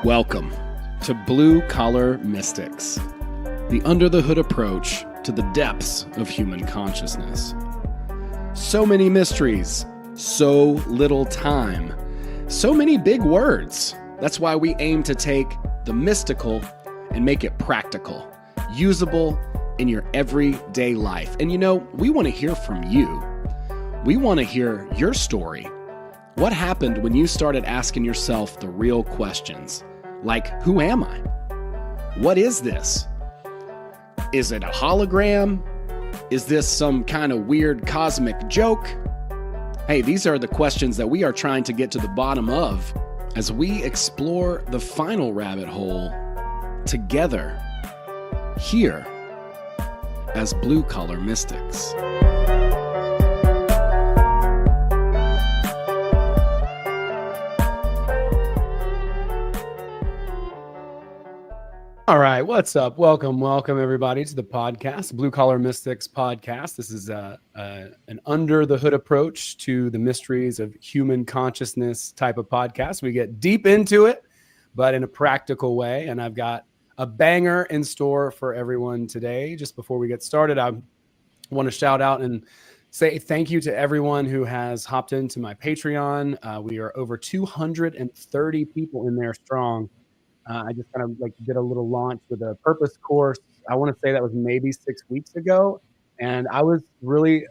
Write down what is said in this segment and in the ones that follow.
Welcome to Blue Collar Mystics, the under-the-hood approach to the depths of human consciousness. So many mysteries, so little time, so many big words. That's why we aim to take the mystical and make it practical, usable in your everyday life. And you know, we want to hear from you. We want to hear your story. What happened when you started asking yourself the real questions? Like, who am I? What is this? Is it a hologram? Is this some kind of weird cosmic joke? Hey, these are the questions that we are trying to get to the bottom of as we explore the final rabbit hole together here as Blue Collar Mystics. All right, what's up? Welcome everybody to the podcast, Blue Collar Mystics podcast. This is an under-the-hood approach to the mysteries of human consciousness type of podcast. We get deep into it, but in a practical way, and I've got a banger in store for everyone today. Just before we get started, I want to shout out and say thank you to everyone who has hopped into my Patreon. We are over 230 people in there strong. I just kind of did a little launch with a purpose course. I want to say that was maybe 6 weeks ago. And I was really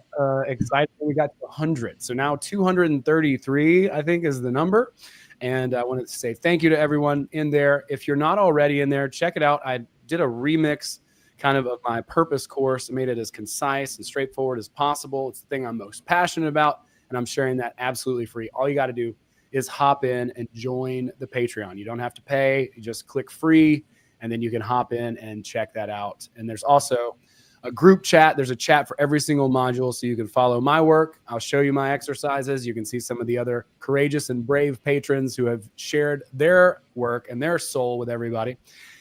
excited when we got to 100. So now 233, I think, is the number. And I wanted to say thank you to everyone in there. If you're not already in there, check it out. I did a remix kind of my purpose course. I made it as concise and straightforward as possible. It's the thing I'm most passionate about. And I'm sharing that absolutely free. All you got to do is hop in and join the Patreon. You don't have to pay. You just click free, and then you can hop in and check that out. And there's also a group chat. There's a chat for every single module, so you can follow my work. I'll show you my exercises. You can see some of the other courageous and brave patrons who have shared their work and their soul with everybody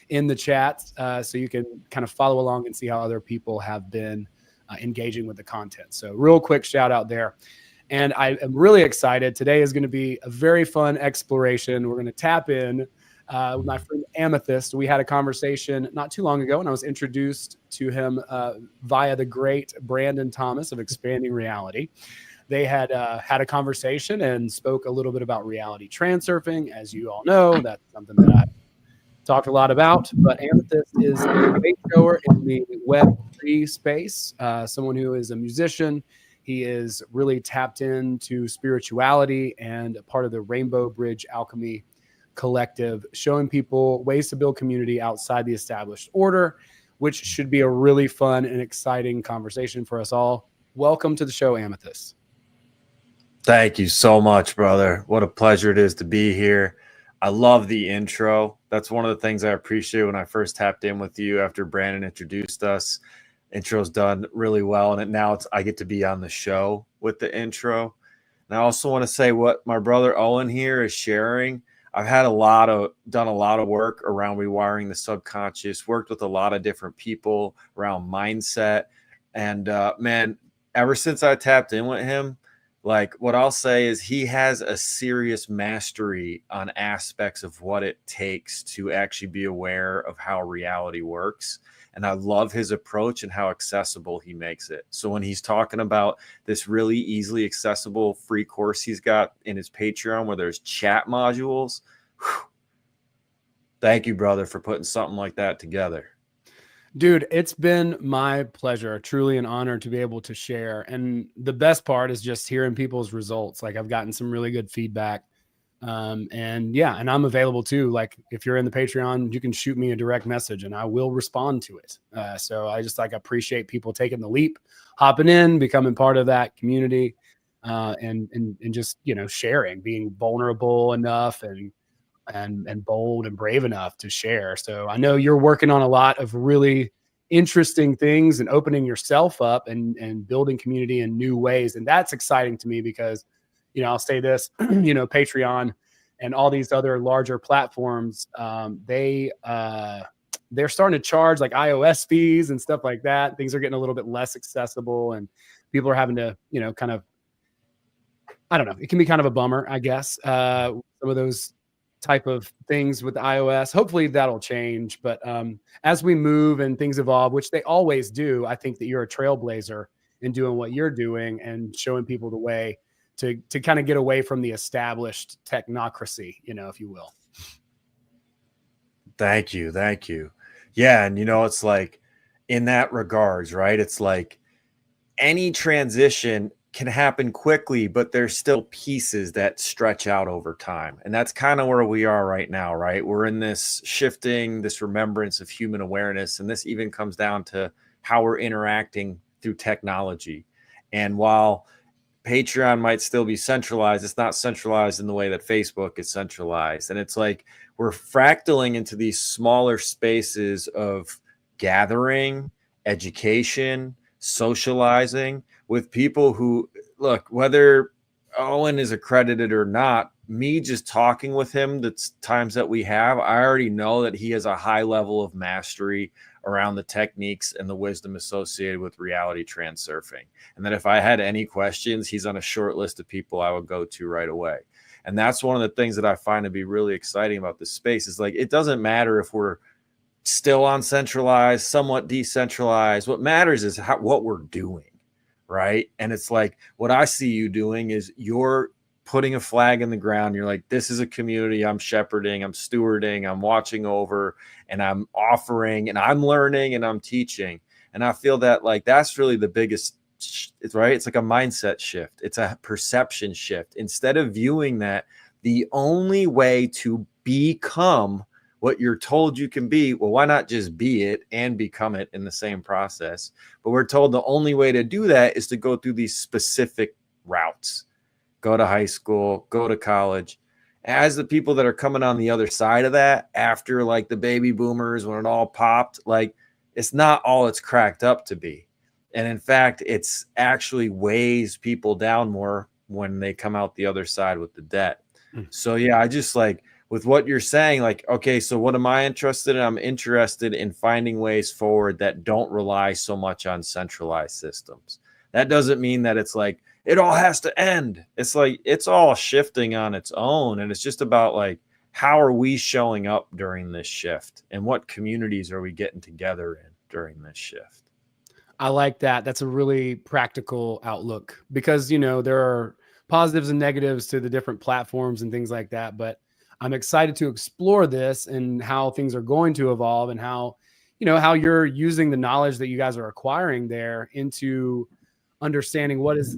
in the chat, so you can kind of follow along and see how other people have been engaging with the content. So real quick shout out there. And I am really excited. Today is going to be a very fun exploration. We're going to tap in with my friend Amethyst. We had a conversation not too long ago, and I was introduced to him via the great Brandon Thomas of Expanding Reality. They had had a conversation and spoke a little bit about reality transurfing. As you all know, that's something that I've talked a lot about. But Amethyst is a faith goer in the Web3 space, someone who is a musician. He is really tapped into spirituality and a part of the Rainbow Bridge Alchemy collective, showing people ways to build community outside the established order, which should be a really fun and exciting conversation for us all. Welcome to the show, Amethyst. Thank you so much, brother. What a pleasure it is to be here. I love the intro. That's one of the things I appreciate when I first tapped in with you after Brandon introduced us. Intro's done really well, and now I get to be on the show with the intro. And I also want to say what my brother Owen here is sharing. I've had done a lot of work around rewiring the subconscious, worked with a lot of different people around mindset. And man, ever since I tapped in with him, like what I'll say is he has a serious mastery on aspects of what it takes to actually be aware of how reality works. And I love his approach and how accessible he makes it. So when he's talking about this really easily accessible free course he's got in his Patreon where there's chat modules, thank you, brother, for putting something like that together. Dude, it's been my pleasure, truly an honor to be able to share. And the best part is just hearing people's results. Like I've gotten some really good feedback. And I'm available too. Like if you're in the Patreon, you can shoot me a direct message and I will respond to it. So I just appreciate people taking the leap, hopping in, becoming part of that community, and just, sharing, being vulnerable enough and bold and brave enough to share. So I know you're working on a lot of really interesting things and opening yourself up and building community in new ways. And that's exciting to me because, I'll say this, Patreon and all these other larger platforms, they're starting to charge like iOS fees and stuff like that. Things are getting a little bit less accessible and people are having to, kind of, I don't know, it can be kind of a bummer, I guess. Some of those type of things with iOS. Hopefully that'll change. But as we move and things evolve, which they always do, I think that you're a trailblazer in doing what you're doing and showing people the way to kind of get away from the established technocracy, if you will. Thank you. Thank you. Yeah. And, it's like in that regards, right? It's like any transition can happen quickly, but there's still pieces that stretch out over time. And that's kind of where we are right now, right? We're in this shifting, this remembrance of human awareness. And this even comes down to how we're interacting through technology. And while Patreon might still be centralized, it's not centralized in the way that Facebook is centralized. And it's like we're fractaling into these smaller spaces of gathering, education, socializing with people who, look, whether Owen is accredited or not, me just talking with him, the times that we have, I already know that he has a high level of mastery around the techniques and the wisdom associated with reality transurfing. And that if I had any questions, he's on a short list of people I would go to right away. And that's one of the things that I find to be really exciting about this space is like, it doesn't matter if we're still on centralized, somewhat decentralized. What matters is what we're doing, right? And it's like what I see you doing is you're putting a flag in the ground. You're like, this is a community I'm shepherding, I'm stewarding, I'm watching over, and I'm offering, and I'm learning, and I'm teaching. And I feel that like that's really the biggest, it's right. It's like a mindset shift. It's a perception shift. Instead of viewing that the only way to become what you're told you can be, well, why not just be it and become it in the same process? But we're told the only way to do that is to go through these specific routes. Go to high school, go to college. As the people that are coming on the other side of that, after like the baby boomers, when it all popped, like it's not all it's cracked up to be. And in fact, it's actually weighs people down more when they come out the other side with the debt. So yeah, I just like, with what you're saying, like, okay, so what am I interested in? I'm interested in finding ways forward that don't rely so much on centralized systems. That doesn't mean that it's like, it all has to end. It's like, it's all shifting on its own. And it's just about like, how are we showing up during this shift? And what communities are we getting together in during this shift? I like that. That's a really practical outlook because, there are positives and negatives to the different platforms and things like that. But I'm excited to explore this and how things are going to evolve and how you're using the knowledge that you guys are acquiring there into understanding what is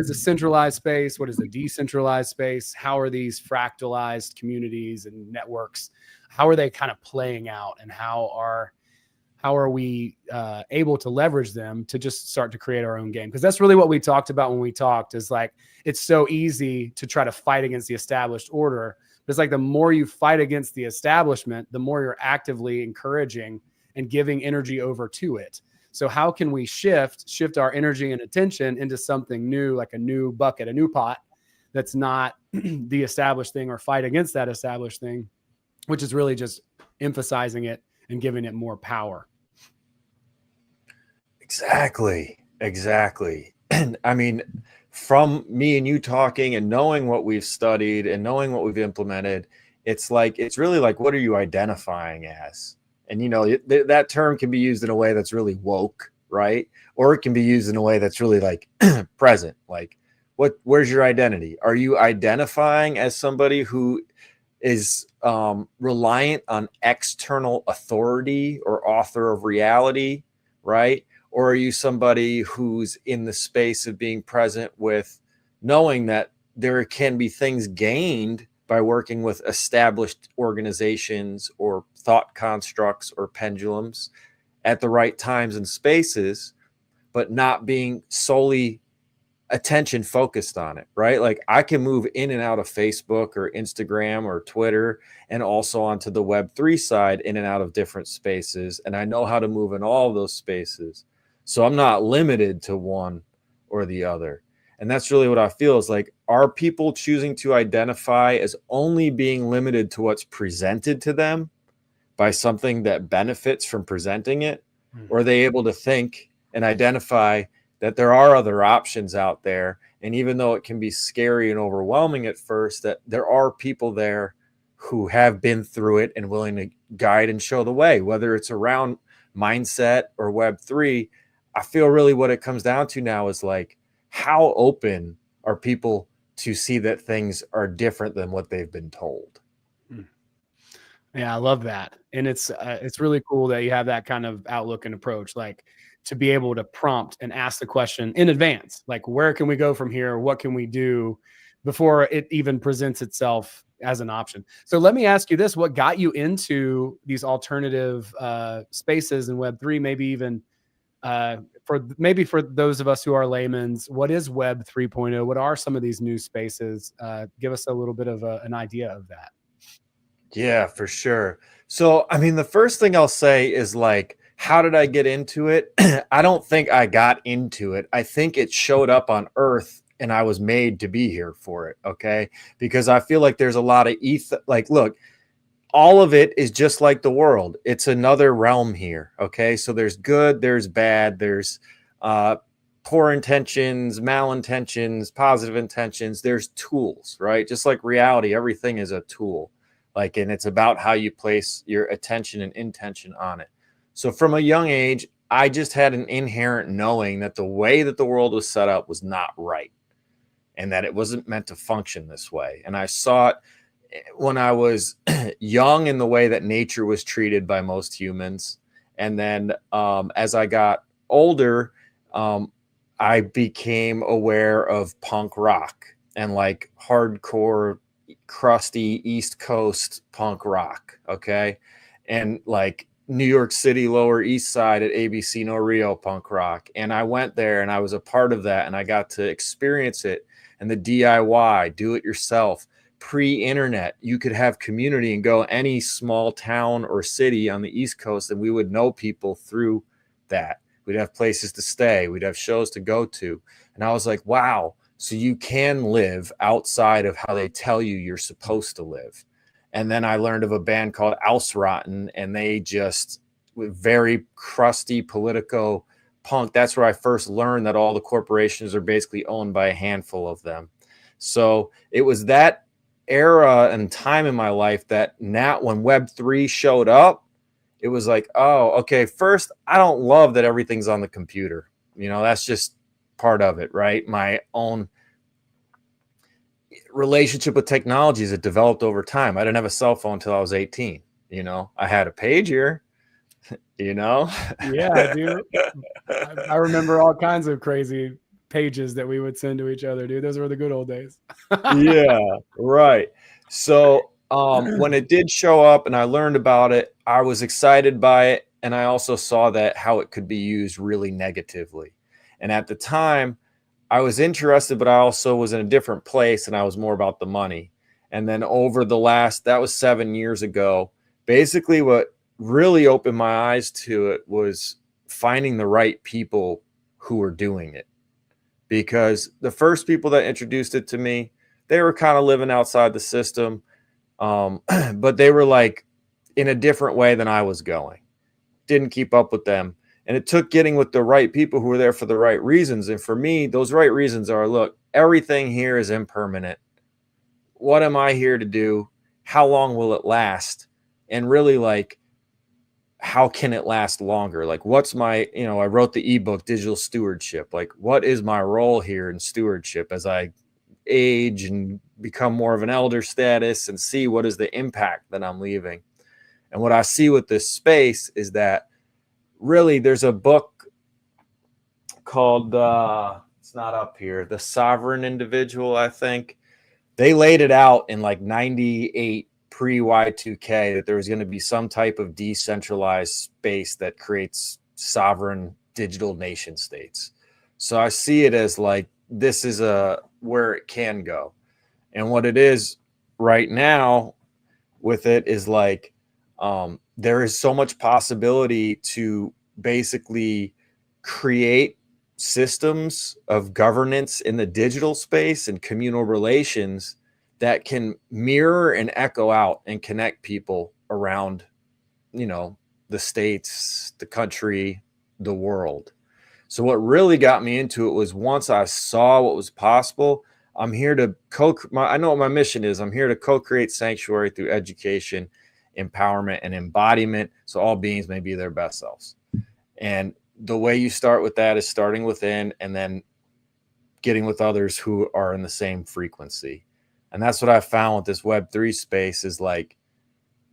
a centralized space, what is a decentralized space, how are these fractalized communities and networks, how are they kind of playing out, and how are we able to leverage them to just start to create our own game? Because that's really what we talked about when we talked, is like, it's so easy to try to fight against the established order. But it's like the more you fight against the establishment, the more you're actively encouraging and giving energy over to it. So how can we shift our energy and attention into something new, like a new bucket, a new pot that's not the established thing, or fight against that established thing, which is really just emphasizing it and giving it more power. Exactly. And I mean, from me and you talking and knowing what we've studied and knowing what we've implemented, it's really like, what are you identifying as? And, that term can be used in a way that's really woke, right? Or it can be used in a way that's really like present. Like, where's your identity? Are you identifying as somebody who is reliant on external authority or author of reality, right? Or are you somebody who's in the space of being present with knowing that there can be things gained by working with established organizations or thought constructs or pendulums at the right times and spaces, but not being solely attention focused on it, right? Like I can move in and out of Facebook or Instagram or Twitter and also onto the Web3 side in and out of different spaces. And I know how to move in all of those spaces. So I'm not limited to one or the other. And that's really what I feel is like, are people choosing to identify as only being limited to what's presented to them by something that benefits from presenting it? Or are they able to think and identify that there are other options out there? And even though it can be scary and overwhelming at first, that there are people there who have been through it and willing to guide and show the way, whether it's around mindset or Web3. I feel really what it comes down to now is like, how open are people to see that things are different than what they've been told? Yeah, I love that. And it's really cool that you have that kind of outlook and approach, like to be able to prompt and ask the question in advance, like, where can we go from here? What can we do before it even presents itself as an option? So let me ask you this: what got you into these alternative spaces in Web3? Maybe even for those of us who are laymen, what is Web 3.0? What are some of these new spaces? Give us a little bit of an idea of that. Yeah, for sure. So, I mean, the first thing I'll say is like, how did I get into it? I don't think I got into it. I think it showed up on Earth and I was made to be here for it. Okay. Because I feel like there's a lot of like, look, all of it is just like the world. It's another realm here. Okay. So there's good, there's bad, there's poor intentions, malintentions, positive intentions. There's tools, right? Just like reality, everything is a tool. Like, and it's about how you place your attention and intention on it. So from a young age, I just had an inherent knowing that the way that the world was set up was not right and that it wasn't meant to function this way. And I saw it when I was young in the way that nature was treated by most humans. And then as I got older, I became aware of punk rock and like hardcore, crusty East Coast punk rock. Okay. And like New York City, Lower East Side at ABC No Rio punk rock. And I went there and I was a part of that and I got to experience it. And the DIY, do it yourself, pre-internet, you could have community and go any small town or city on the East Coast and we would know people through that. We'd have places to stay. We'd have shows to go to. And I was like, wow, so you can live outside of how they tell you you're supposed to live. And then I learned of a band called Rotten, and they just very crusty politico punk. That's where I first learned that all the corporations are basically owned by a handful of them. So it was that era and time in my life that now when Web3 showed up, it was like, oh, okay, first, I don't love that everything's on the computer. You know, that's just part of it, right? My own relationship with technologies that developed over time. I didn't have a cell phone until I was 18. You know, I had a pager, you know? Yeah, I do. I remember all kinds of crazy pages that we would send to each other, dude. Those were the good old days. Yeah, right. So when it did show up and I learned about it, I was excited by it. And I also saw that how it could be used really negatively. And at the time, I was interested, but I also was in a different place and I was more about the money. And then over the last, that was 7 years ago, basically what really opened my eyes to it was finding the right people who were doing it. Because the first people that introduced it to me, they were kind of living outside the system, but they were like in a different way than I was going. Didn't keep up with them. And it took getting with the right people who were there for the right reasons. And for me, those right reasons are, look, everything here is impermanent. What am I here to do? How long will it last? And really, like, how can it last longer? Like, what's my, you know, I wrote the ebook, Digital Stewardship. Like, what is my role here in stewardship as I age and become more of an elder status and see what is the impact that I'm leaving? And what I see with this space is that really there's a book called, it's not up here, The Sovereign Individual, I think. They laid it out in like 98 pre-Y2K that there was going to be some type of decentralized space that creates sovereign digital nation states. So I see it as like, this is where it can go. And what it is right now with it is like, there is so much possibility to basically create systems of governance in the digital space and communal relations that can mirror and echo out and connect people around, you know, the states, the country, the world. So what really got me into it was once I saw what was possible, I'm here to I know what my mission is. I'm here to co-create sanctuary through education, empowerment, and embodiment, so all beings may be their best selves. And the way you start with that is starting within and then getting with others who are in the same frequency. And that's what I found with this Web3 space is like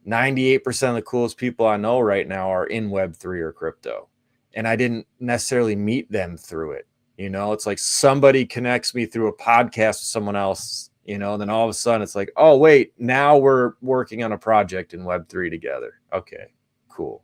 98% of the coolest people I know right now are in Web3 or crypto. And I didn't necessarily meet them through it. You know, it's like somebody connects me through a podcast with someone else, you know, and then all of a sudden it's like, oh, wait, now we're working on a project in Web3 together. Okay, cool.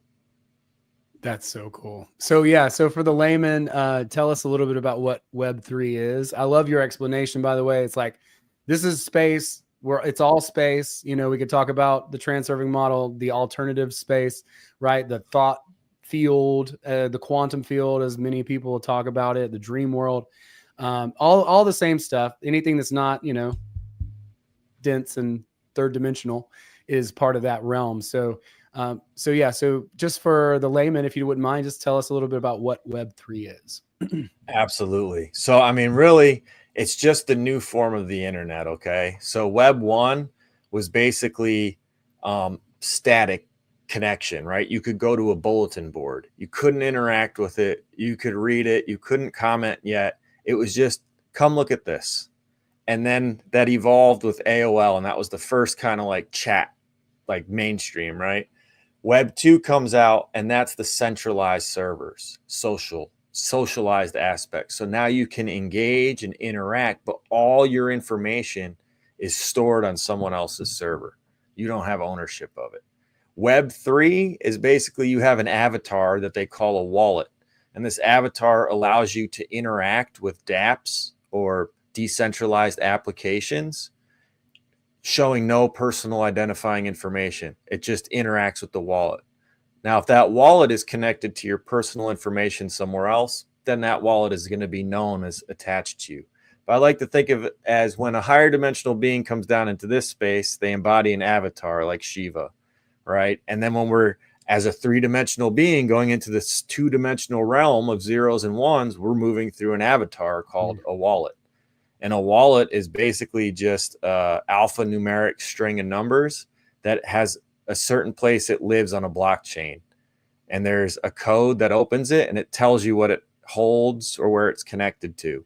That's so cool. So yeah, so for the layman, tell us a little bit about what Web3 is. I love your explanation, by the way. It's like, this is space where it's all space. You know, we could talk about the transurfing model, the alternative space, right? The thought field, the quantum field, as many people talk about it, the dream world, all the same stuff. Anything that's not, you know, dense and third dimensional is part of that realm. So yeah, so just for the layman, if you wouldn't mind, just tell us a little bit about what Web3 is. Absolutely. So, I mean, really, it's just the new form of the internet. Okay. So Web 1 was basically static connection, right? You could go to a bulletin board. You couldn't interact with it. You could read it. You couldn't comment yet. It was just, come look at this. And then that evolved with AOL. And that was the first kind of like chat, like mainstream, right? Web 2 comes out, and that's the centralized servers, socialized aspects. So now you can engage and interact, but all your information is stored on someone else's server. You don't have ownership of it. Web 3 is basically you have an avatar that they call a wallet. And this avatar allows you to interact with dApps or decentralized applications, showing no personal identifying information. It just interacts with the wallet. Now, if that wallet is connected to your personal information somewhere else, then that wallet is going to be known as attached to you. But I like to think of it as when a higher dimensional being comes down into this space, they embody an avatar like Shiva, right? And then when we're as a three-dimensional being going into this two-dimensional realm of zeros and ones, we're moving through an avatar called a wallet. And a wallet is basically just alphanumeric string of numbers that has a certain place it lives on a blockchain. And there's a code that opens it and it tells you what it holds or where it's connected to.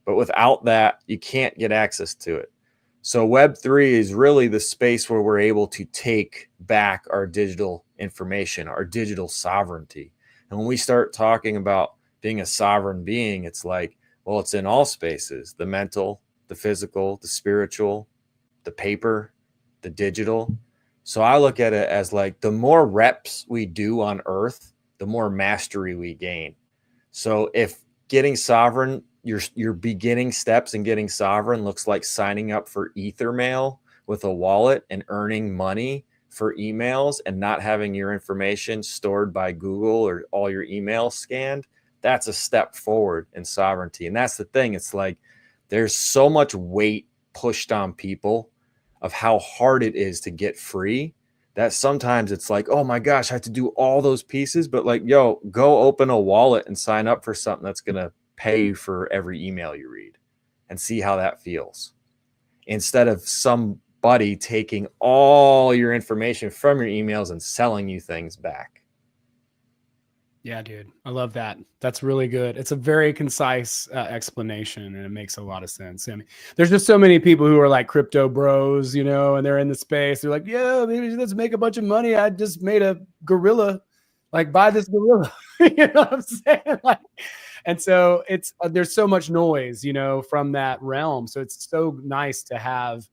But without that, you can't get access to it. So Web3 is really the space where we're able to take back our digital information, our digital sovereignty. And when we start talking about being a sovereign being, it's like, well, it's in all spaces, the mental, the physical, the spiritual, the paper, the digital. So I look at it as like the more reps we do on Earth, the more mastery we gain. So if getting sovereign, your beginning steps in getting sovereign looks like signing up for Ethermail with a wallet and earning money for emails and not having your information stored by Google or all your emails scanned, that's a step forward in sovereignty. And that's the thing. It's like there's so much weight pushed on people of how hard it is to get free that sometimes it's like, oh my gosh, I have to do all those pieces. But like, yo, go open a wallet and sign up for something that's going to pay you for every email you read and see how that feels. Instead of somebody taking all your information from your emails and selling you things back. Yeah, dude. I love that. That's really good. It's a very concise explanation and it makes a lot of sense. I mean, there's just so many people who are like crypto bros, you know, and they're in the space. They're like, yeah, maybe let's make a bunch of money. I just made a gorilla, like buy this gorilla. You know what I'm saying? Like, and so it's, there's so much noise, you know, from that realm. So it's so nice to have,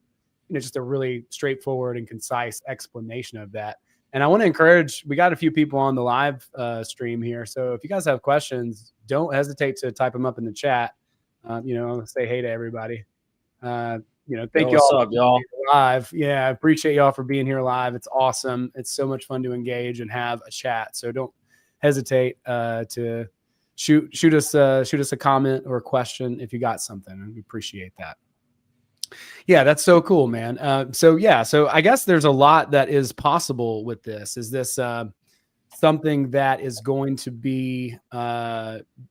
you know, just a really straightforward and concise explanation of that. And I want to encourage, we got a few people on the live stream here. So if you guys have questions, don't hesitate to type them up in the chat. You know, say hey to everybody. You know, thank What's up, y'all? Live. Yeah, I appreciate y'all for being here live. It's awesome. It's so much fun to engage and have a chat. So don't hesitate to shoot us a comment or a question if you got something. We appreciate that. Yeah, that's so cool, man. So I guess there's a lot that is possible with this. Is this something that is going to be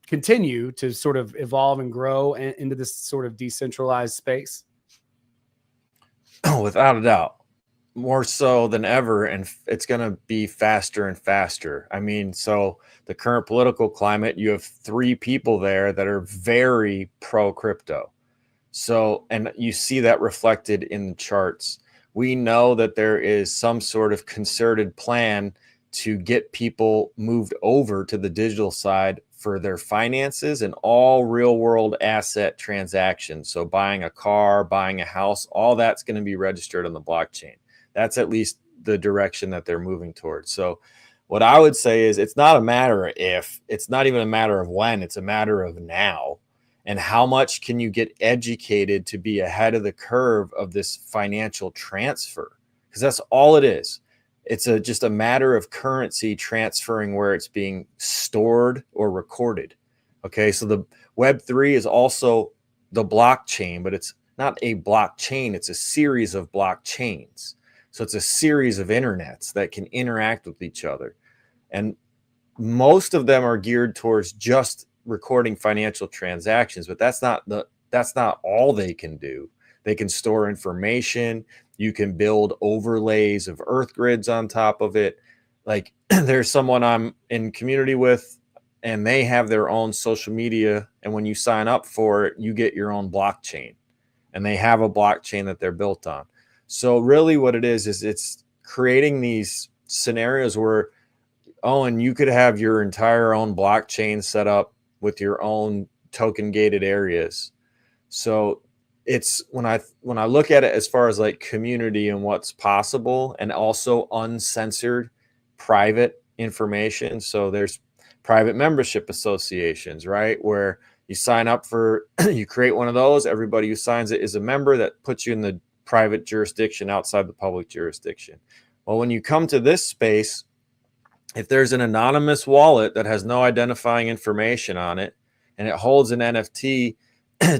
continue to sort of evolve and grow into this sort of decentralized space? Without a doubt, more so than ever, and it's going to be faster and faster. I mean, so the current political climate, you have 3 people there that are very pro crypto. So, and you see that reflected in the charts. We know that there is some sort of concerted plan to get people moved over to the digital side for their finances and all real world asset transactions. So buying a car, buying a house, all that's going to be registered on the blockchain. That's at least the direction that they're moving towards. So what I would say is it's not a matter of if, it's not even a matter of when, it's a matter of now. And how much can you get educated to be ahead of the curve of this financial transfer? Because that's all it is. It's just a matter of currency transferring where it's being stored or recorded. Okay, so the Web3 is also the blockchain, but it's not a blockchain. It's a series of blockchains. So it's a series of internets that can interact with each other. And most of them are geared towards just recording financial transactions, but that's not all they can do. They can store information. You can build overlays of earth grids on top of it. Like there's someone I'm in community with and they have their own social media. And when you sign up for it, you get your own blockchain and they have a blockchain that they're built on. So really what it is it's creating these scenarios where, oh, and you could have your entire own blockchain set up with your own token gated areas. So it's when I look at it as far as like community and what's possible and also uncensored private information. So there's private membership associations, right? Where you sign up for, you create one of those, everybody who signs it is a member that puts you in the private jurisdiction outside the public jurisdiction. Well, when you come to this space, if there's an anonymous wallet that has no identifying information on it and it holds an NFT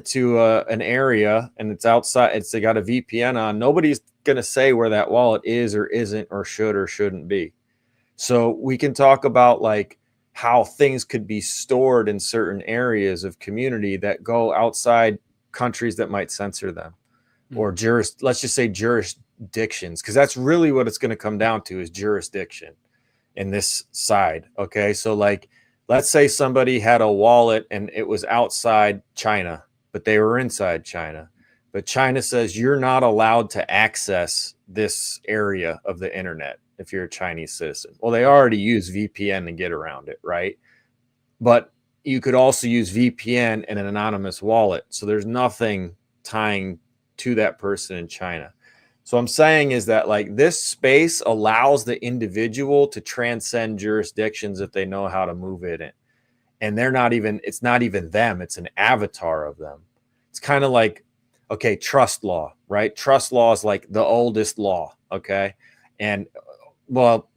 to an area and it's outside, they got a VPN on, nobody's going to say where that wallet is or isn't or should or shouldn't be. So we can talk about like how things could be stored in certain areas of community that go outside countries that might censor them or let's just say jurisdictions, because that's really what it's going to come down to is jurisdiction in this side. Okay. So like, let's say somebody had a wallet and it was outside China, but they were inside China. But China says you're not allowed to access this area of the internet if you're a Chinese citizen. Well, they already use VPN to get around it, right? But you could also use VPN and an anonymous wallet. So there's nothing tying to that person in China. So I'm saying is that like this space allows the individual to transcend jurisdictions if they know how to move it in. And it's not even them, it's an avatar of them. It's kind of like, okay, trust law, right? Trust law is like the oldest law, okay? And well,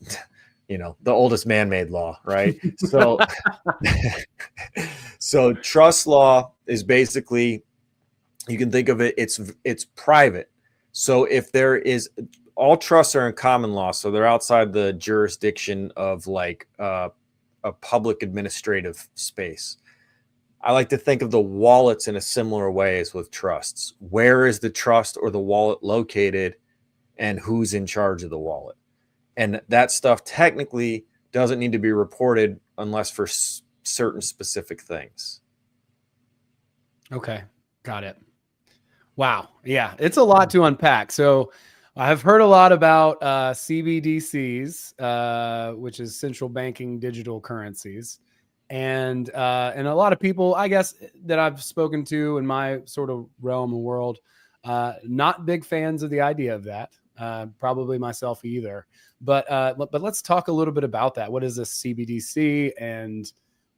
you know, the oldest man-made law, right? So, so trust law is basically, you can think of it, it's private. So if there is, all trusts are in common law, so they're outside the jurisdiction of like a public administrative space. I like to think of the wallets in a similar way as with trusts. Where is the trust or the wallet located and who's in charge of the wallet? And that stuff technically doesn't need to be reported unless for certain specific things. Okay, got it. Wow. Yeah, it's a lot to unpack. So I've heard a lot about CBDCs, which is central banking digital currencies. And a lot of people, I guess, that I've spoken to in my sort of realm and world, not big fans of the idea of that. Probably myself either. But let's talk a little bit about that. What is a CBDC and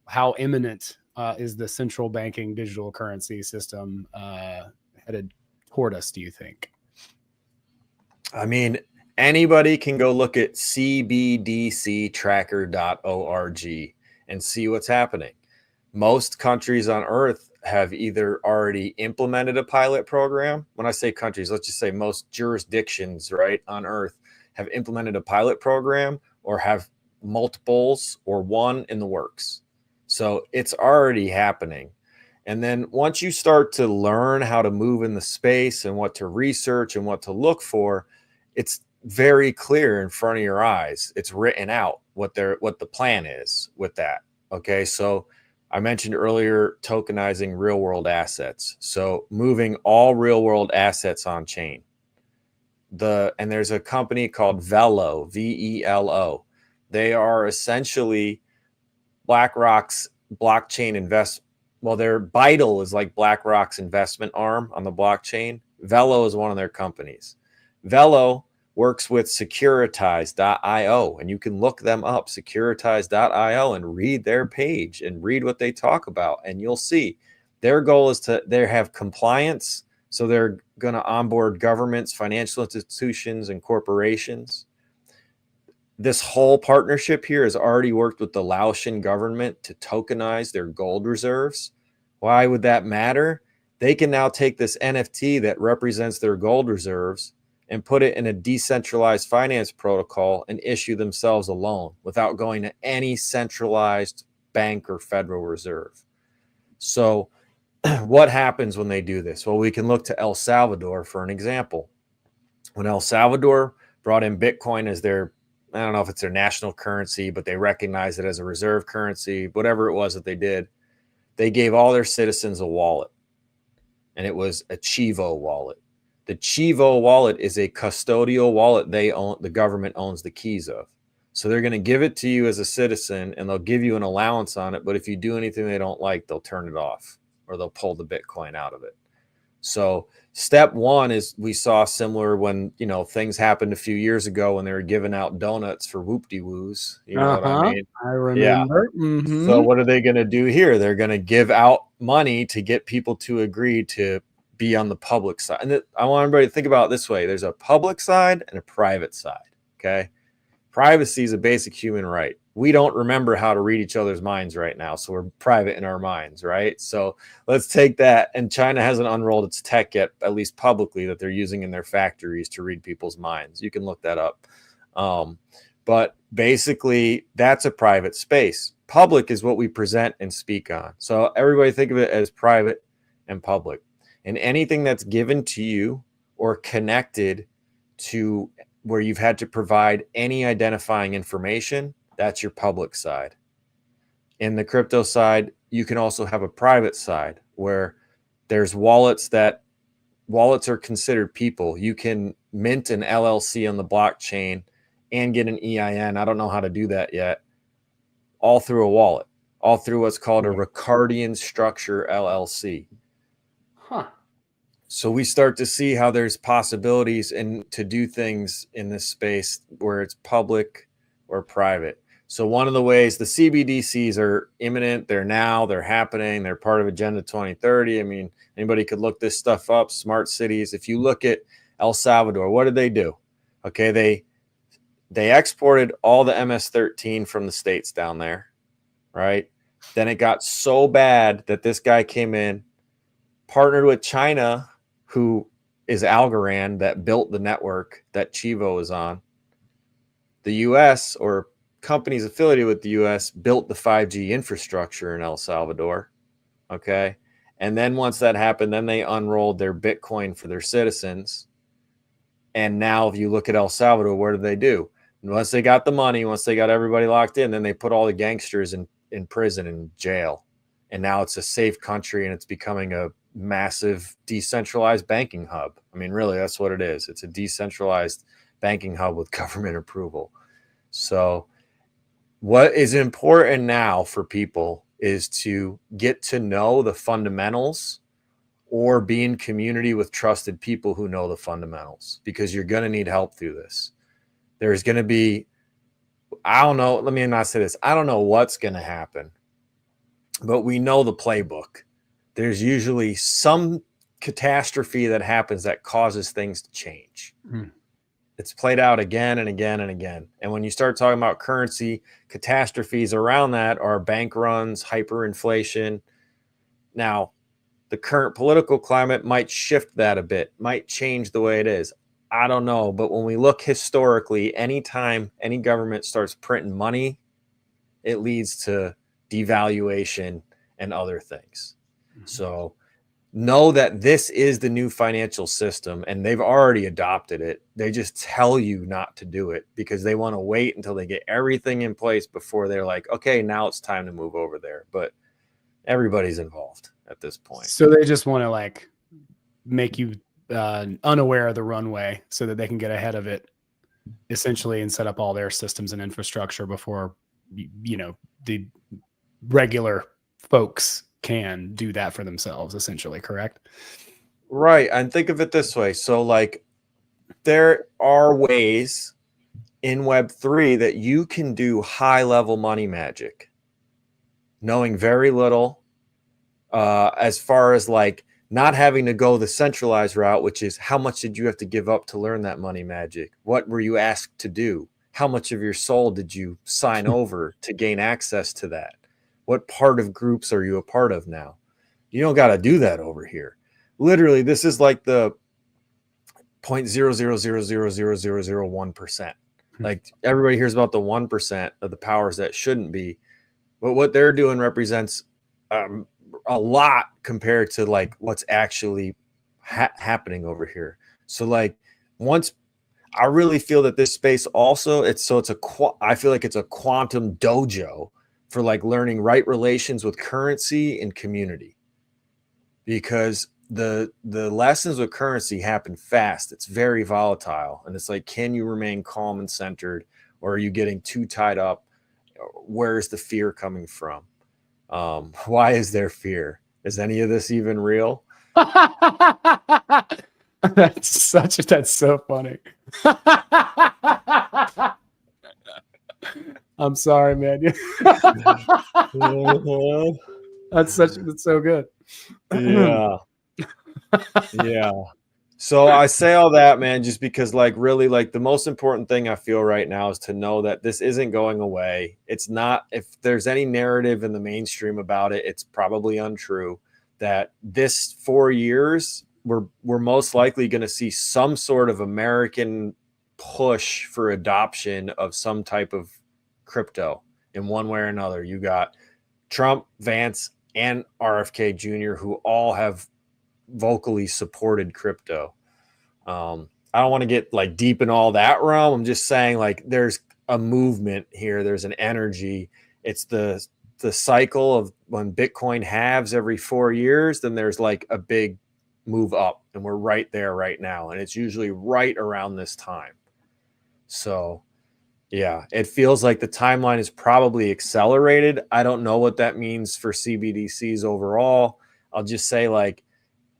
how imminent is the central banking digital currency system headed toward us, do you think? I mean, anybody can go look at cbdctracker.org and see what's happening. Most countries on earth have either already implemented a pilot program. When I say countries, let's just say most jurisdictions, right, on earth have implemented a pilot program or have multiples or one in the works. So it's already happening. And then once you start to learn how to move in the space and what to research and what to look for, it's very clear in front of your eyes. It's written out what the plan is with that. Okay. So I mentioned earlier tokenizing real world assets. So moving all real world assets on chain. And there's a company called Velo, VELO. They are essentially BlackRock's blockchain well, their Vital is like BlackRock's investment arm on the blockchain. Velo is one of their companies. Velo works with securitize.io, and you can look them up, securitize.io, and read their page and read what they talk about. And you'll see their goal is they have compliance. So they're going to onboard governments, financial institutions, and corporations. This whole partnership here has already worked with the Laotian government to tokenize their gold reserves. Why would that matter? They can now take this NFT that represents their gold reserves and put it in a decentralized finance protocol and issue themselves a loan without going to any centralized bank or Federal Reserve. So what happens when they do this? Well, we can look to El Salvador for an example. When El Salvador brought in Bitcoin as their, I don't know if it's their national currency, but they recognize it as a reserve currency, whatever it was that they did, they gave all their citizens a wallet, and it was a Chivo wallet. The Chivo wallet is a custodial wallet they own, the government owns the keys of. So they're going to give it to you as a citizen, and they'll give you an allowance on it, but if you do anything they don't like, they'll turn it off or they'll pull the Bitcoin out of it. So step one is we saw similar when, things happened a few years ago when they were giving out donuts for whoop-de-woos. You know what I mean? I remember. Yeah. Mm-hmm. So what are they going to do here? They're going to give out money to get people to agree to be on the public side. And I want everybody to think about it this way. There's a public side and a private side. Okay. Privacy is a basic human right. We don't remember how to read each other's minds right now, so we're private in our minds, right? So let's take that. And China hasn't unrolled its tech yet, at least publicly, that they're using in their factories to read people's minds. You can look that up. But basically, that's a private space. Public is what we present and speak on. So everybody think of it as private and public. And anything that's given to you or connected to where you've had to provide any identifying information, that's your public side. In the crypto side, you can also have a private side where there's wallets are considered people. You can mint an LLC on the blockchain and get an EIN. I don't know how to do that yet. All through a wallet, all through what's called a Ricardian structure LLC. Huh. So we start to see how there's possibilities to do things in this space where it's public or private. So one of the ways the CBDCs are imminent, they're happening, they're part of Agenda 2030. I mean, anybody could look this stuff up, smart cities. If you look at El Salvador, what did they do? Okay, they exported all the MS-13 from the States down there, right? Then it got so bad that this guy came in, partnered with China, who is Algorand, that built the network that Chivo is on. The U.S. or companies affiliated with the U.S. built the 5G infrastructure in El Salvador. Okay. And then once that happened, then they unrolled their Bitcoin for their citizens. And now if you look at El Salvador, what do they do? Once they got the money, once they got everybody locked in, then they put all the gangsters in prison and jail. And now it's a safe country and it's becoming a massive decentralized banking hub. I mean, really, that's what it is. It's a decentralized banking hub with government approval. So what is important now for people is to get to know the fundamentals or be in community with trusted people who know the fundamentals, because you're going to need help through this. There's going to be, I don't know, let me not say this. I don't know what's going to happen, but we know the playbook. There's usually some catastrophe that happens that causes things to change. It's played out again and again and again. And when you start talking about currency, catastrophes around that are bank runs, hyperinflation. Now, the current political climate might shift that a bit, might change the way it is. I don't know. But when we look historically, anytime any government starts printing money, it leads to devaluation and other things. So know that this is the new financial system and they've already adopted it. They just tell you not to do it because they want to wait until they get everything in place before they're like, okay, now it's time to move over there. But everybody's involved at this point. So they just want to like make you unaware of the runway so that they can get ahead of it essentially and set up all their systems and infrastructure before, you know, the regular folks can do that for themselves, essentially, correct? Right. And think of it this way. So like there are ways in Web3 that you can do high level money magic, knowing very little, as far as like not having to go the centralized route, which is how much did you have to give up to learn that money magic? What were you asked to do? How much of your soul did you sign over to gain access to that? What part of groups are you a part of now? You don't got to do that over here. Literally, this is like the 0.0000001%. Like everybody hears about the 1% of the powers that shouldn't be, but what they're doing represents a lot compared to like what's actually happening over here. So like once I really feel that this space also I feel like it's a quantum dojo for like learning right relations with currency and community, because the lessons with currency happen fast. It's very volatile, and it's like, can you remain calm and centered, or are you getting too tied up? Where is the fear coming from? Why is there fear? Is any of this even real? That's so funny. I'm sorry, man. That's so good. Yeah. Yeah. So I say all that, man, just because like really like the most important thing I feel right now is to know that this isn't going away. It's not, if there's any narrative in the mainstream about it, it's probably untrue. That this 4 years, we're most likely going to see some sort of American push for adoption of some type of crypto in one way or another. You got Trump, Vance, and RFK Jr., who all have vocally supported crypto. I don't want to get like deep in all that realm. I'm just saying like there's a movement here. There's an energy. It's the cycle of when Bitcoin halves every 4 years, then there's like a big move up, and we're right there right now. And it's usually right around this time. So yeah, it feels like the timeline is probably accelerated. I don't know what that means for CBDCs overall. I'll just say like,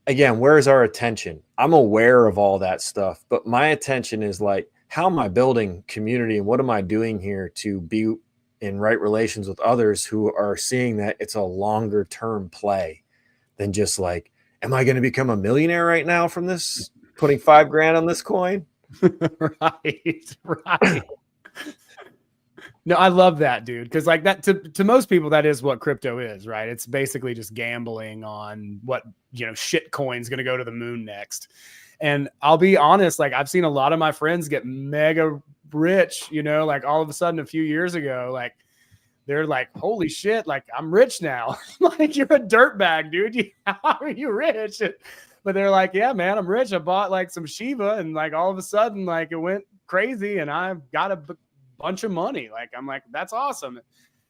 again, where's our attention? I'm aware of all that stuff, but my attention is like, how am I building community and what am I doing here to be in right relations with others who are seeing that it's a longer term play than just like, am I going to become a millionaire right now from this, putting $5,000 on this coin? Right. No, I love that, dude. Because like that to most people, that is what crypto is, right? It's basically just gambling on what, you know, shit coin's going to go to the moon next. And I'll be honest, like I've seen a lot of my friends get mega rich, you know, like all of a sudden a few years ago, like they're like, holy shit, like I'm rich now. Like, you're a dirtbag, dude. How are you rich? But they're like, yeah, man, I'm rich. I bought like some Shiba, and like all of a sudden, like it went crazy, and I've got a bunch of money. Like, I'm like, that's awesome.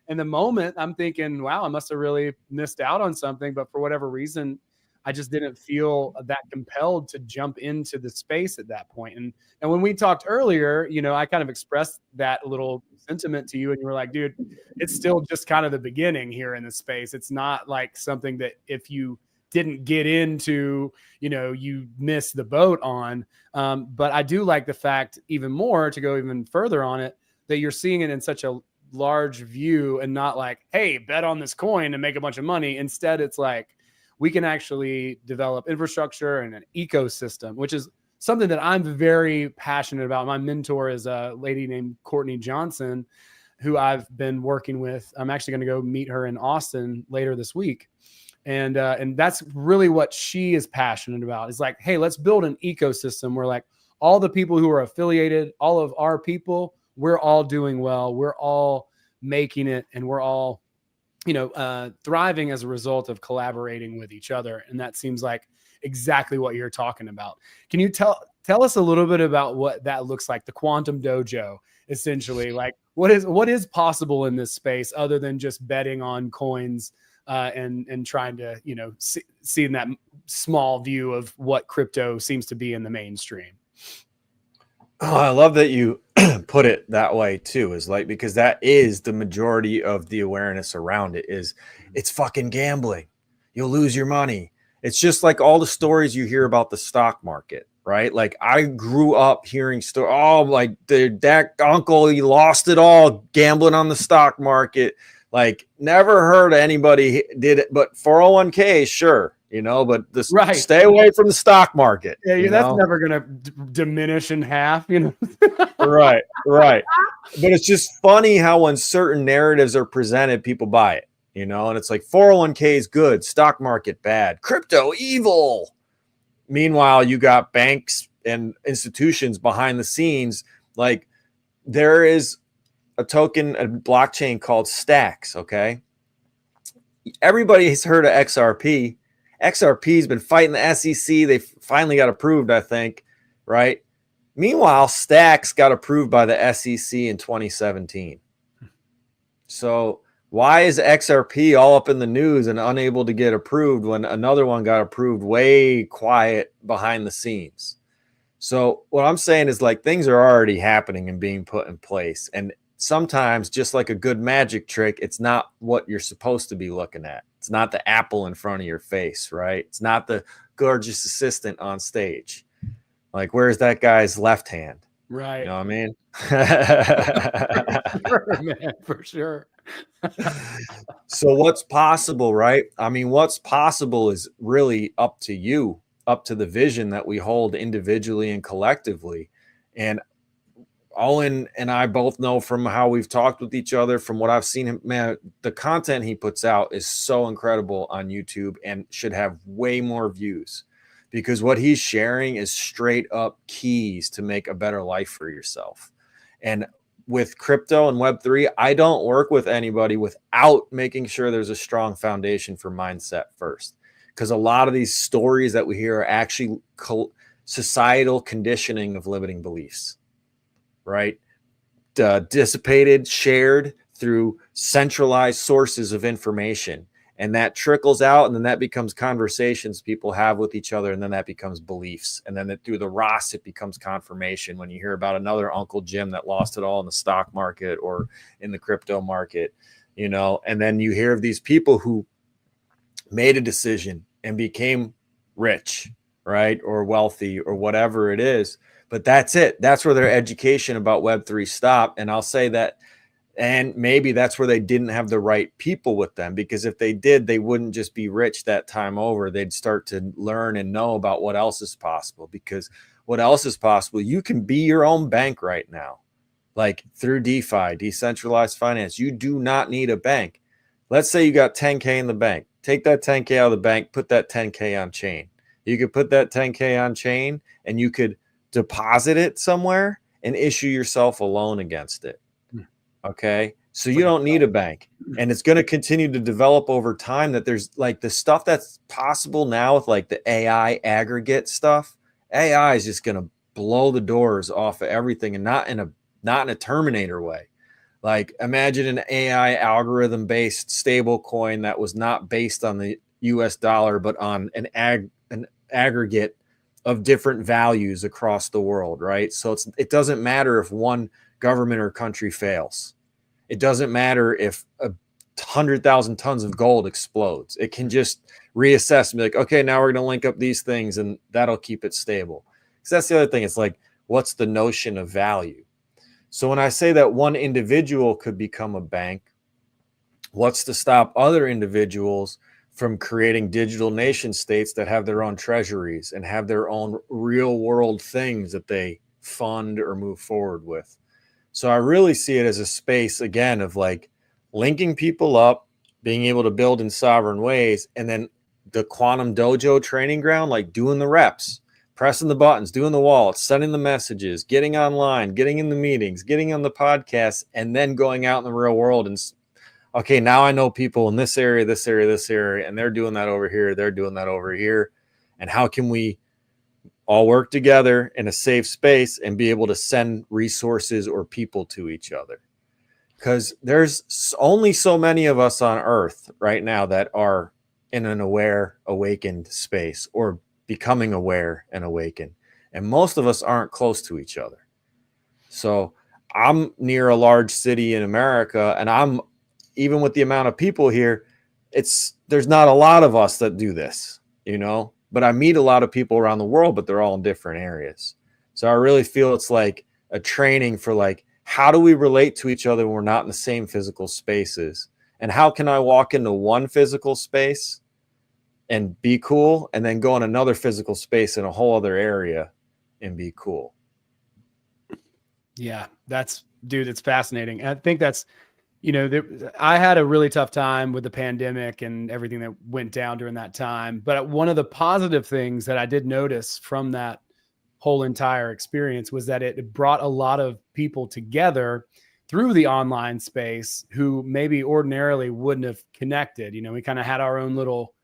In the moment, I'm thinking, wow, I must have really missed out on something. But for whatever reason, I just didn't feel that compelled to jump into the space at that point. And when we talked earlier, you know, I kind of expressed that little sentiment to you, and you were like, dude, it's still just kind of the beginning here in the space. It's not like something that if you didn't get into, you know, you miss the boat on. But I do like the fact even more, to go even further on it, that you're seeing it in such a large view and not like, hey, bet on this coin and make a bunch of money. Instead, it's like, we can actually develop infrastructure and an ecosystem, which is something that I'm very passionate about. My mentor is a lady named Courtney Johnson, who I've been working with. I'm actually going to go meet her in Austin later this week. And that's really what she is passionate about. It's like, hey, let's build an ecosystem where like all the people who are affiliated, all of our people, we're all doing well. We're all making it, and we're all, thriving as a result of collaborating with each other. And that seems like exactly what you're talking about. Can you tell us a little bit about what that looks like, the quantum dojo, essentially? Like, what is possible in this space other than just betting on coins and trying to, see in that small view of what crypto seems to be in the mainstream? Oh, I love that you put it that way too, is like, because that is the majority of the awareness around it. Is it's fucking gambling. You'll lose your money. It's just like all the stories you hear about the stock market, right? Like, I grew up hearing like that uncle, he lost it all gambling on the stock market. Like, never heard anybody did it, but 401k, sure, but stay away from the stock market. Yeah, that's never going to diminish in half, Right. But it's just funny how when certain narratives are presented, people buy it, and it's like 401k is good, stock market bad, crypto evil. Meanwhile, you got banks and institutions behind the scenes. Like, there is a blockchain called Stacks. Okay. Everybody has heard of XRP. XRP has been fighting the SEC. They finally got approved, I think. Right. Meanwhile, Stacks got approved by the SEC in 2017. So why is XRP all up in the news and unable to get approved when another one got approved way quiet behind the scenes? So what I'm saying is, like, things are already happening and being put in place. And sometimes, just like a good magic trick, it's not what you're supposed to be looking at. It's not the apple in front of your face, right? It's not the gorgeous assistant on stage. Like, where's that guy's left hand? Right. You know what I mean? Sure, man, for sure. So what's possible, right? I mean, what's possible is really up to you, up to the vision that we hold individually and collectively. And Owen and I both know from how we've talked with each other, from what I've seen him, man, the content he puts out is so incredible on YouTube and should have way more views, because what he's sharing is straight up keys to make a better life for yourself. And with crypto and Web3, I don't work with anybody without making sure there's a strong foundation for mindset first. Because a lot of these stories that we hear are actually societal conditioning of limiting beliefs, right? Dissipated, shared through centralized sources of information. And that trickles out, and then that becomes conversations people have with each other, and then that becomes beliefs. And then through the Ross, it becomes confirmation when you hear about another Uncle Jim that lost it all in the stock market or in the crypto market, and then you hear of these people who made a decision and became rich, right? Or wealthy or whatever it is. But that's it. That's where their education about Web3 stopped. And I'll say that, and maybe that's where they didn't have the right people with them, because if they did, they wouldn't just be rich that time over. They'd start to learn and know about what else is possible, because what else is possible? You can be your own bank right now, like through DeFi, decentralized finance. You do not need a bank. Let's say you got 10K in the bank. Take that 10K out of the bank, put that 10K on chain. You could put that 10K on chain and you could deposit it somewhere and issue yourself a loan against it. Okay. So you don't need a bank, and it's going to continue to develop over time. That there's like the stuff that's possible now with like the AI aggregate stuff. AI is just going to blow the doors off of everything, and not in a Terminator way. Like, imagine an AI algorithm based stable coin that was not based on the US dollar, but on an aggregate of different values across the world, right? So it doesn't matter if one government or country fails. It doesn't matter if 100,000 tons of gold explodes. It can just reassess and be like, okay, now we're going to link up these things, and that'll keep it stable. Because that's the other thing. It's like, what's the notion of value? So when I say that one individual could become a bank, what's to stop other individuals from creating digital nation states that have their own treasuries and have their own real world things that they fund or move forward with? So I really see it as a space, again, of like linking people up, being able to build in sovereign ways, and then the quantum dojo training ground, like doing the reps, pressing the buttons, doing the wallets, sending the messages, getting online, getting in the meetings, getting on the podcasts, and then going out in the real world and, okay, now I know people in this area, this area, this area, and they're doing that over here, they're doing that over here. And how can we all work together in a safe space and be able to send resources or people to each other? Because there's only so many of us on Earth right now that are in an aware, awakened space or becoming aware and awakened. And most of us aren't close to each other. So I'm near a large city in America, and even with the amount of people here, there's not a lot of us that do this, but I meet a lot of people around the world, but they're all in different areas. So I really feel it's like a training for like, how do we relate to each other when we're not in the same physical spaces? And how can I walk into one physical space and be cool, and then go in another physical space in a whole other area and be cool? Yeah, it's fascinating. I think that's, I had a really tough time with the pandemic and everything that went down during that time. But one of the positive things that I did notice from that whole entire experience was that it brought a lot of people together through the online space who maybe ordinarily wouldn't have connected. We kind of had our own little,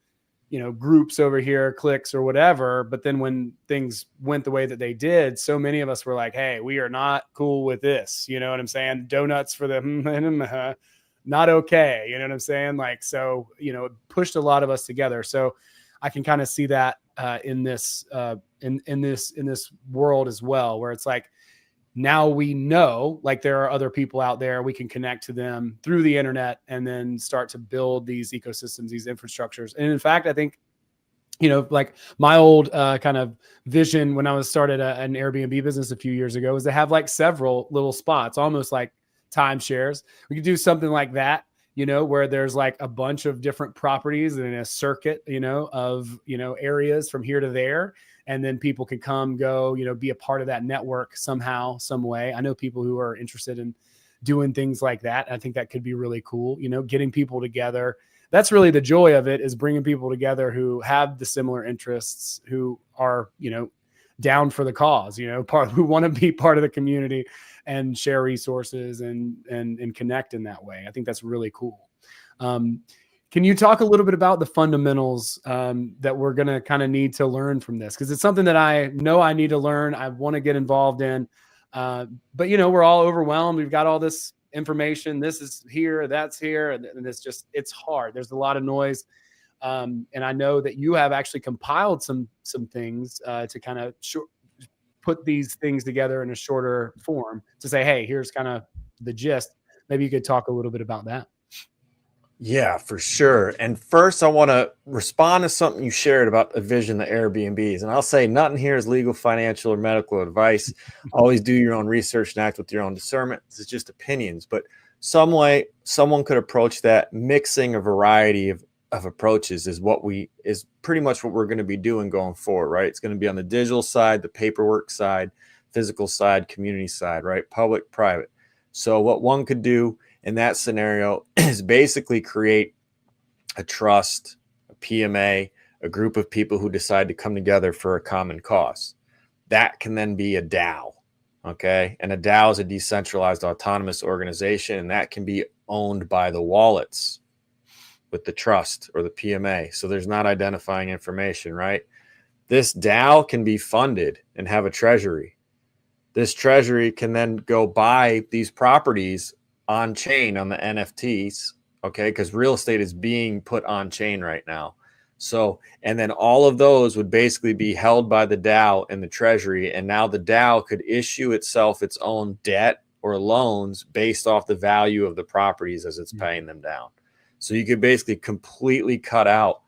groups over here, cliques or whatever. But then when things went the way that they did, so many of us were like, hey, we are not cool with this. You know what I'm saying? Donuts for the not okay. You know what I'm saying? Like, so, it pushed a lot of us together. So I can kind of see that in this world as well, where it's like, now we know like there are other people out there, we can connect to them through the internet and then start to build these ecosystems, these infrastructures. And in fact, I think, like my old kind of vision when I was started an Airbnb business a few years ago was to have like several little spots, almost like timeshares. We could do something like that, where there's like a bunch of different properties and a circuit, of, areas from here to there. And then people can come, go, be a part of that network somehow, some way. I know people who are interested in doing things like that. I think that could be really cool, getting people together. That's really the joy of it, is bringing people together who have the similar interests, who are, down for the cause, who want to be part of the community and share resources and connect in that way. I think that's really cool. Can you talk a little bit about the fundamentals that we're going to kind of need to learn from this? Because it's something that I know I need to learn. I want to get involved in. But, we're all overwhelmed. We've got all this information. This is here, that's here. And it's hard. There's a lot of noise. And I know that you have actually compiled some things to kind of put these things together in a shorter form to say, hey, here's kind of the gist. Maybe you could talk a little bit about that. Yeah, for sure. And first, I want to respond to something you shared about the vision, the Airbnbs. And I'll say nothing here is legal, financial, or medical advice. Always do your own research and act with your own discernment. This is just opinions. But some way someone could approach that. Mixing a variety of approaches is pretty much what we're going to be doing going forward, right? It's going to be on the digital side, the paperwork side, physical side, community side, right? Public, private. So what one could do in that scenario is basically create a trust, a PMA, a group of people who decide to come together for a common cause. That can then be a DAO, okay? And a DAO is a decentralized autonomous organization, and that can be owned by the wallets with the trust or the PMA. So there's not identifying information, right? This DAO can be funded and have a treasury. This treasury can then go buy these properties on chain on the NFTs, okay? Because real estate is being put on chain right now. So, and then all of those would basically be held by the DAO and the treasury. And now the DAO could issue itself its own debt or loans based off the value of the properties as it's paying them down. So you could basically completely cut out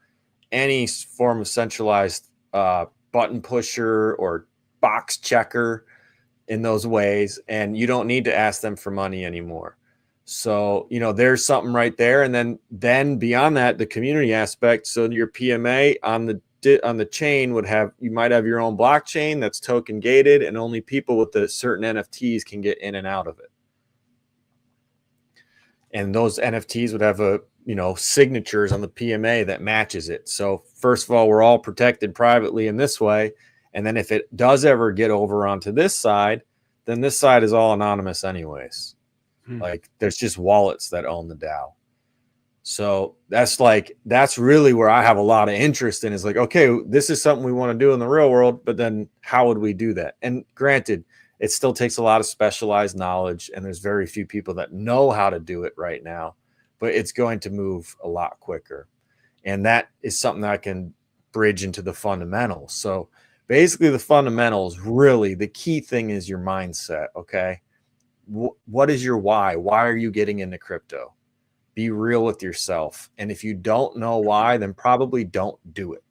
any form of centralized button pusher or box checker in those ways. And you don't need to ask them for money anymore. So, there's something right there. And then beyond that, the community aspect. So your PMA on the chain you might have your own blockchain that's token gated, and only people with the certain NFTs can get in and out of it. And those NFTs would have signatures on the PMA that matches it. So first of all, we're all protected privately in this way. And then if it does ever get over onto this side, then this side is all anonymous anyways. Like there's just wallets that own the DAO. So that's really where I have a lot of interest in, is like, okay, this is something we want to do in the real world, but then how would we do that? And granted, it still takes a lot of specialized knowledge, and there's very few people that know how to do it right now, but it's going to move a lot quicker. And that is something that I can bridge into the fundamentals. So basically the fundamentals, really the key thing is your mindset. Okay. What is your why? Why are you getting into crypto? Be real with yourself. And if you don't know why, then probably don't do it.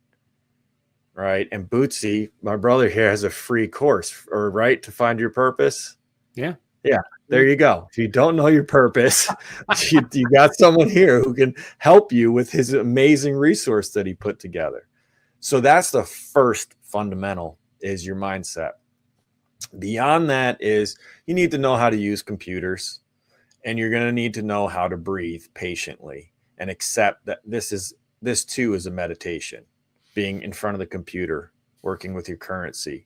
Right. And Bootsy, my brother here, has a free course, or right, to find your purpose. Yeah. Yeah. There you go. If you don't know your purpose, you got someone here who can help you with his amazing resource that he put together. So that's the first fundamental, is your mindset. Beyond that is you need to know how to use computers, and you're going to need to know how to breathe patiently and accept that this too is a meditation, being in front of the computer, working with your currency.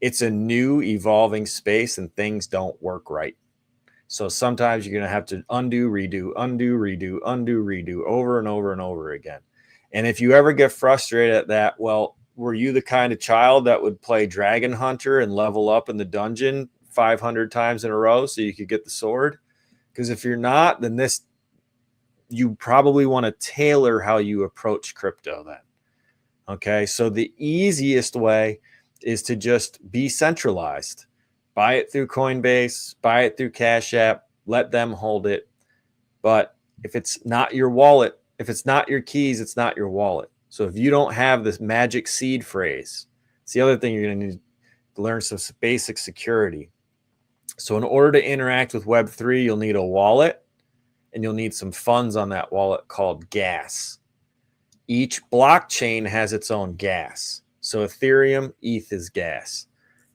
It's a new evolving space and things don't work right. So sometimes you're going to have to undo, redo, undo, redo, undo, redo over and over and over again. And if you ever get frustrated at that, well, were you the kind of child that would play Dragon Hunter and level up in the dungeon 500 times in a row so you could get the sword? Because if you're not, then you probably want to tailor how you approach crypto then. Okay, so the easiest way is to just be centralized. Buy it through Coinbase, buy it through Cash App, let them hold it. But if it's not your wallet, if it's not your keys, it's not your wallet. So if you don't have this magic seed phrase, it's the other thing you're going to need to learn, some basic security. So in order to interact with Web3, you'll need a wallet, and you'll need some funds on that wallet called gas. Each blockchain has its own gas. So Ethereum, ETH is gas.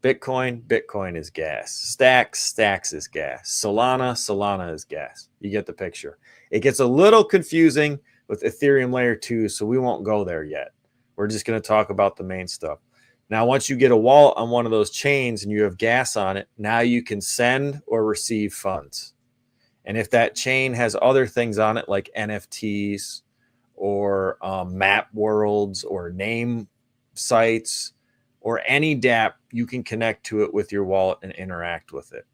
Bitcoin is gas. Stacks is gas. Solana is gas. You get the picture. It gets a little confusing with Ethereum layer 2, so we won't go there yet. We're just going to talk about the main stuff. Now, once you get a wallet on one of those chains and you have gas on it, now you can send or receive funds. And if that chain has other things on it, like NFTs or map worlds or name sites or any dApp, you can connect to it with your wallet and interact with it.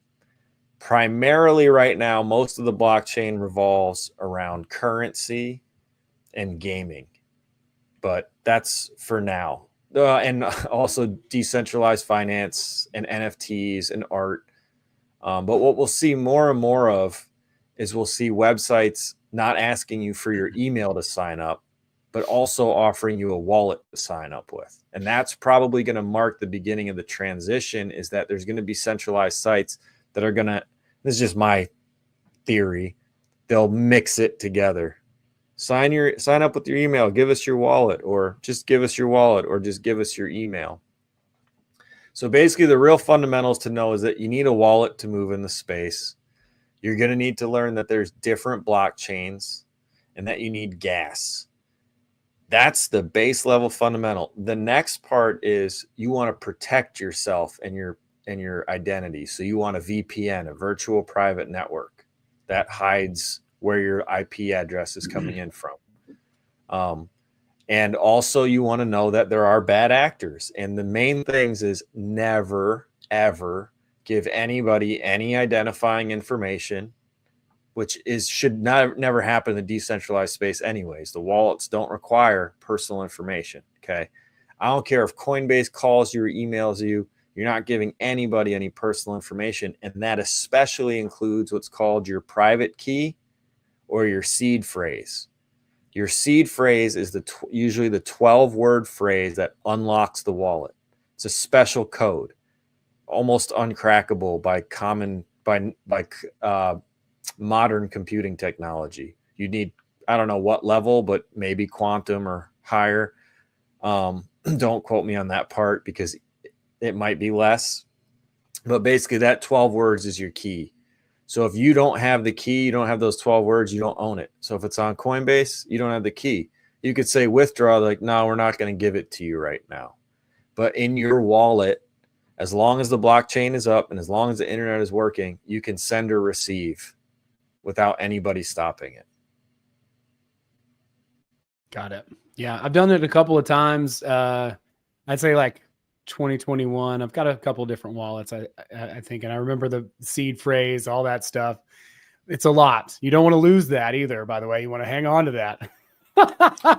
Primarily right now, most of the blockchain revolves around currency and gaming, but that's for now. And also decentralized finance and NFTs and art. But what we'll see more and more of is we'll see websites not asking you for your email to sign up, but also offering you a wallet to sign up with. And that's probably going to mark the beginning of the transition, is that there's going to be centralized sites that are going to, this is just my theory, they'll mix it together. Sign up with your email, give us your wallet, or just give us your wallet, or just give us your email. So basically the real fundamentals to know is that you need a wallet to move in the space. You're going to need to learn that there's different blockchains and that you need gas. That's the base level fundamental. The next part is you want to protect yourself and your identity. So you want a VPN, a virtual private network, that hides where your IP address is coming in from. And also you want to know that there are bad actors. And the main things is never, ever give anybody any identifying information, which should never happen in the decentralized space anyways. The wallets don't require personal information, okay? I don't care if Coinbase calls you or emails you, you're not giving anybody any personal information, and that especially includes what's called your private key or your seed phrase. Your seed phrase is usually the 12-word phrase that unlocks the wallet. It's a special code, almost uncrackable by modern computing technology. You need, I don't know what level, but maybe quantum or higher. Don't quote me on that part because it might be less. But basically that 12 words is your key. So if you don't have the key, you don't have those 12 words, you don't own it. So if it's on Coinbase, you don't have the key. You could say withdraw, like, no, we're not going to give it to you right now. But in your wallet, as long as the blockchain is up and as long as the internet is working, you can send or receive without anybody stopping it. Got it. Yeah, I've done it a couple of times. I'd say like 2021. I've got a couple of different wallets, I think, and I remember the seed phrase, all that stuff. It's a lot. You don't want to lose that either, by the way. You want to hang on to that.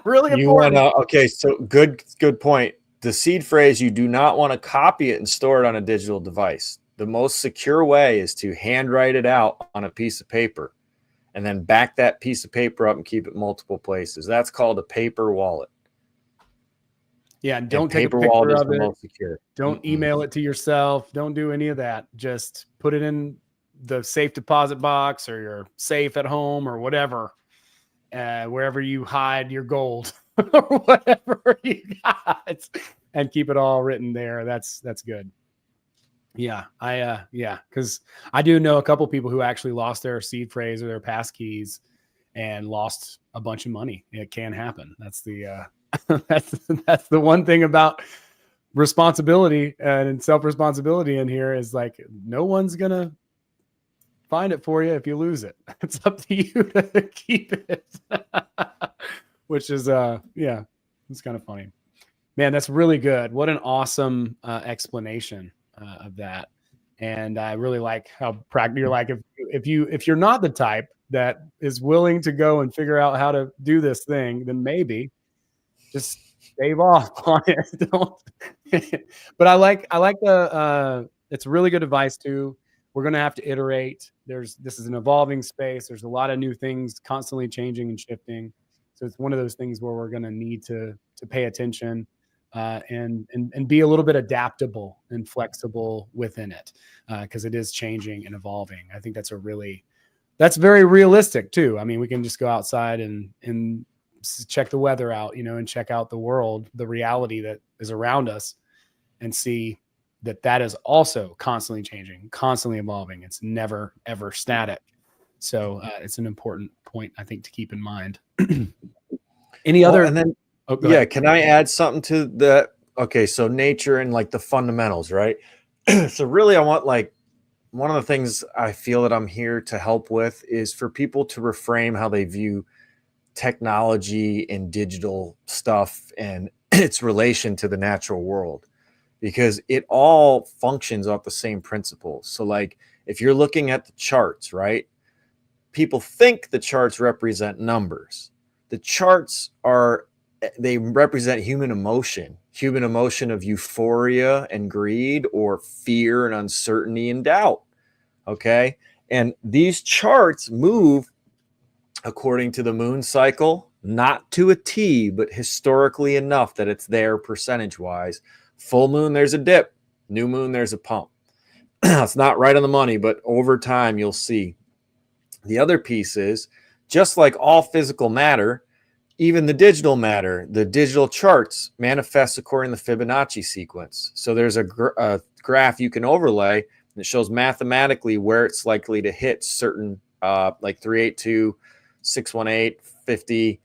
Really important. Okay, so good point. The seed phrase, you do not want to copy it and store it on a digital device. The most secure way is to handwrite it out on a piece of paper and then back that piece of paper up and keep it multiple places. That's called a paper wallet. Yeah, and don't take a picture wallet is of the it. most secure. Don't email it to yourself. Don't do any of that. Just put it in the safe deposit box or your safe at home or whatever, wherever you hide your gold or whatever you got, and keep it all written there. That's good. Yeah, because I do know a couple people who actually lost their seed phrase or their pass keys and lost a bunch of money. It can happen. That's the that's the one thing about responsibility and self-responsibility in here is like no one's gonna find it for you if you lose it. It's up to you to keep it. Which is it's kind of funny. Man, that's really good. What an awesome explanation of that. And I really like how practical you're like if you're not the type that is willing to go and figure out how to do this thing, then maybe just stave off on it. But I like the it's really good advice too. We're going to have to iterate. This is an evolving space. There's a lot of new things constantly changing and shifting. So it's one of those things where we're going to need to pay attention and be a little bit adaptable and flexible within it because it is changing and evolving. I think that's very realistic too. I mean, we can just go outside and check the weather out, and check out the world, the reality that is around us, and see that is also constantly changing, constantly evolving. It's never, ever static. So it's an important point, I think, to keep in mind. Any other? And then, can I add something to that? Okay, so nature and like the fundamentals, right? So really, I want one of the things I feel that I'm here to help with is for people to reframe how they view technology and digital stuff and its relation to the natural world, because it all functions off the same principles. So like if you're looking at the charts, right? People think the charts represent numbers. The charts they represent human emotion of euphoria and greed, or fear and uncertainty and doubt. Okay. And these charts move according to the moon cycle, not to a T, but historically enough that it's there percentage wise. Full moon, there's a dip. New moon, there's a pump. It's not right on the money, but over time, you'll see. The other piece is, just like all physical matter, even the digital matter, the digital charts manifest according to the Fibonacci sequence. So there's a graph you can overlay that shows mathematically where it's likely to hit certain, like 382, 618, 50.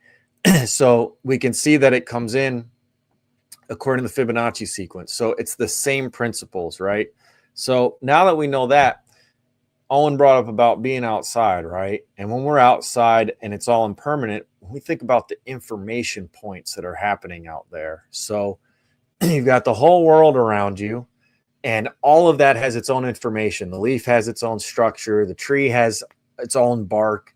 So we can see that it comes in according to the Fibonacci sequence. So it's the same principles, right? So now that we know that, Owen brought up about being outside, right? And when we're outside and it's all impermanent, we think about the information points that are happening out there. So you've got the whole world around you, and all of that has its own information. The leaf has its own structure. The tree has its own bark.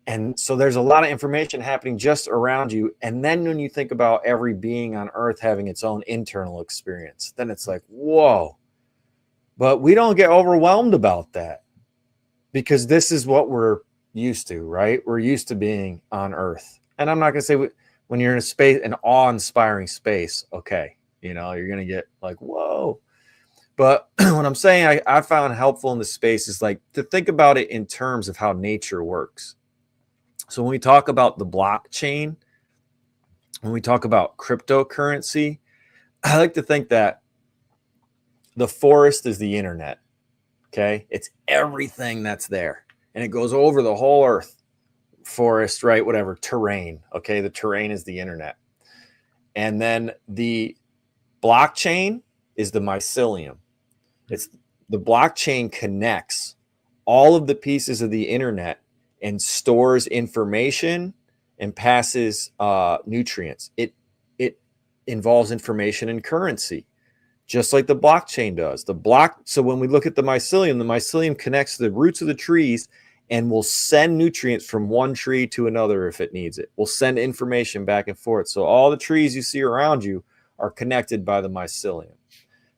And so there's a lot of information happening just around you. And then when you think about every being on earth having its own internal experience, then it's like, whoa. But we don't get overwhelmed about that because this is what we're used to, right? We're used to being on earth. And I'm not going to say when you're in a space, an awe-inspiring space, okay, you're going to get like, whoa. But what I'm saying I found helpful in this space is like to think about it in terms of how nature works. So when we talk about the blockchain, when we talk about cryptocurrency, I like to think that the forest is the internet. Okay. It's everything that's there. And it goes over the whole earth. Forest, right? Whatever. Terrain. Okay. The terrain is the internet. And then the Blockchain is the mycelium. It's the blockchain connects all of the pieces of the internet and stores information and passes nutrients. It involves information and currency, just like the blockchain does. So when we look at the mycelium connects to the roots of the trees and will send nutrients from one tree to another if it needs it. Will send information back and forth. So all the trees you see around you are connected by the mycelium.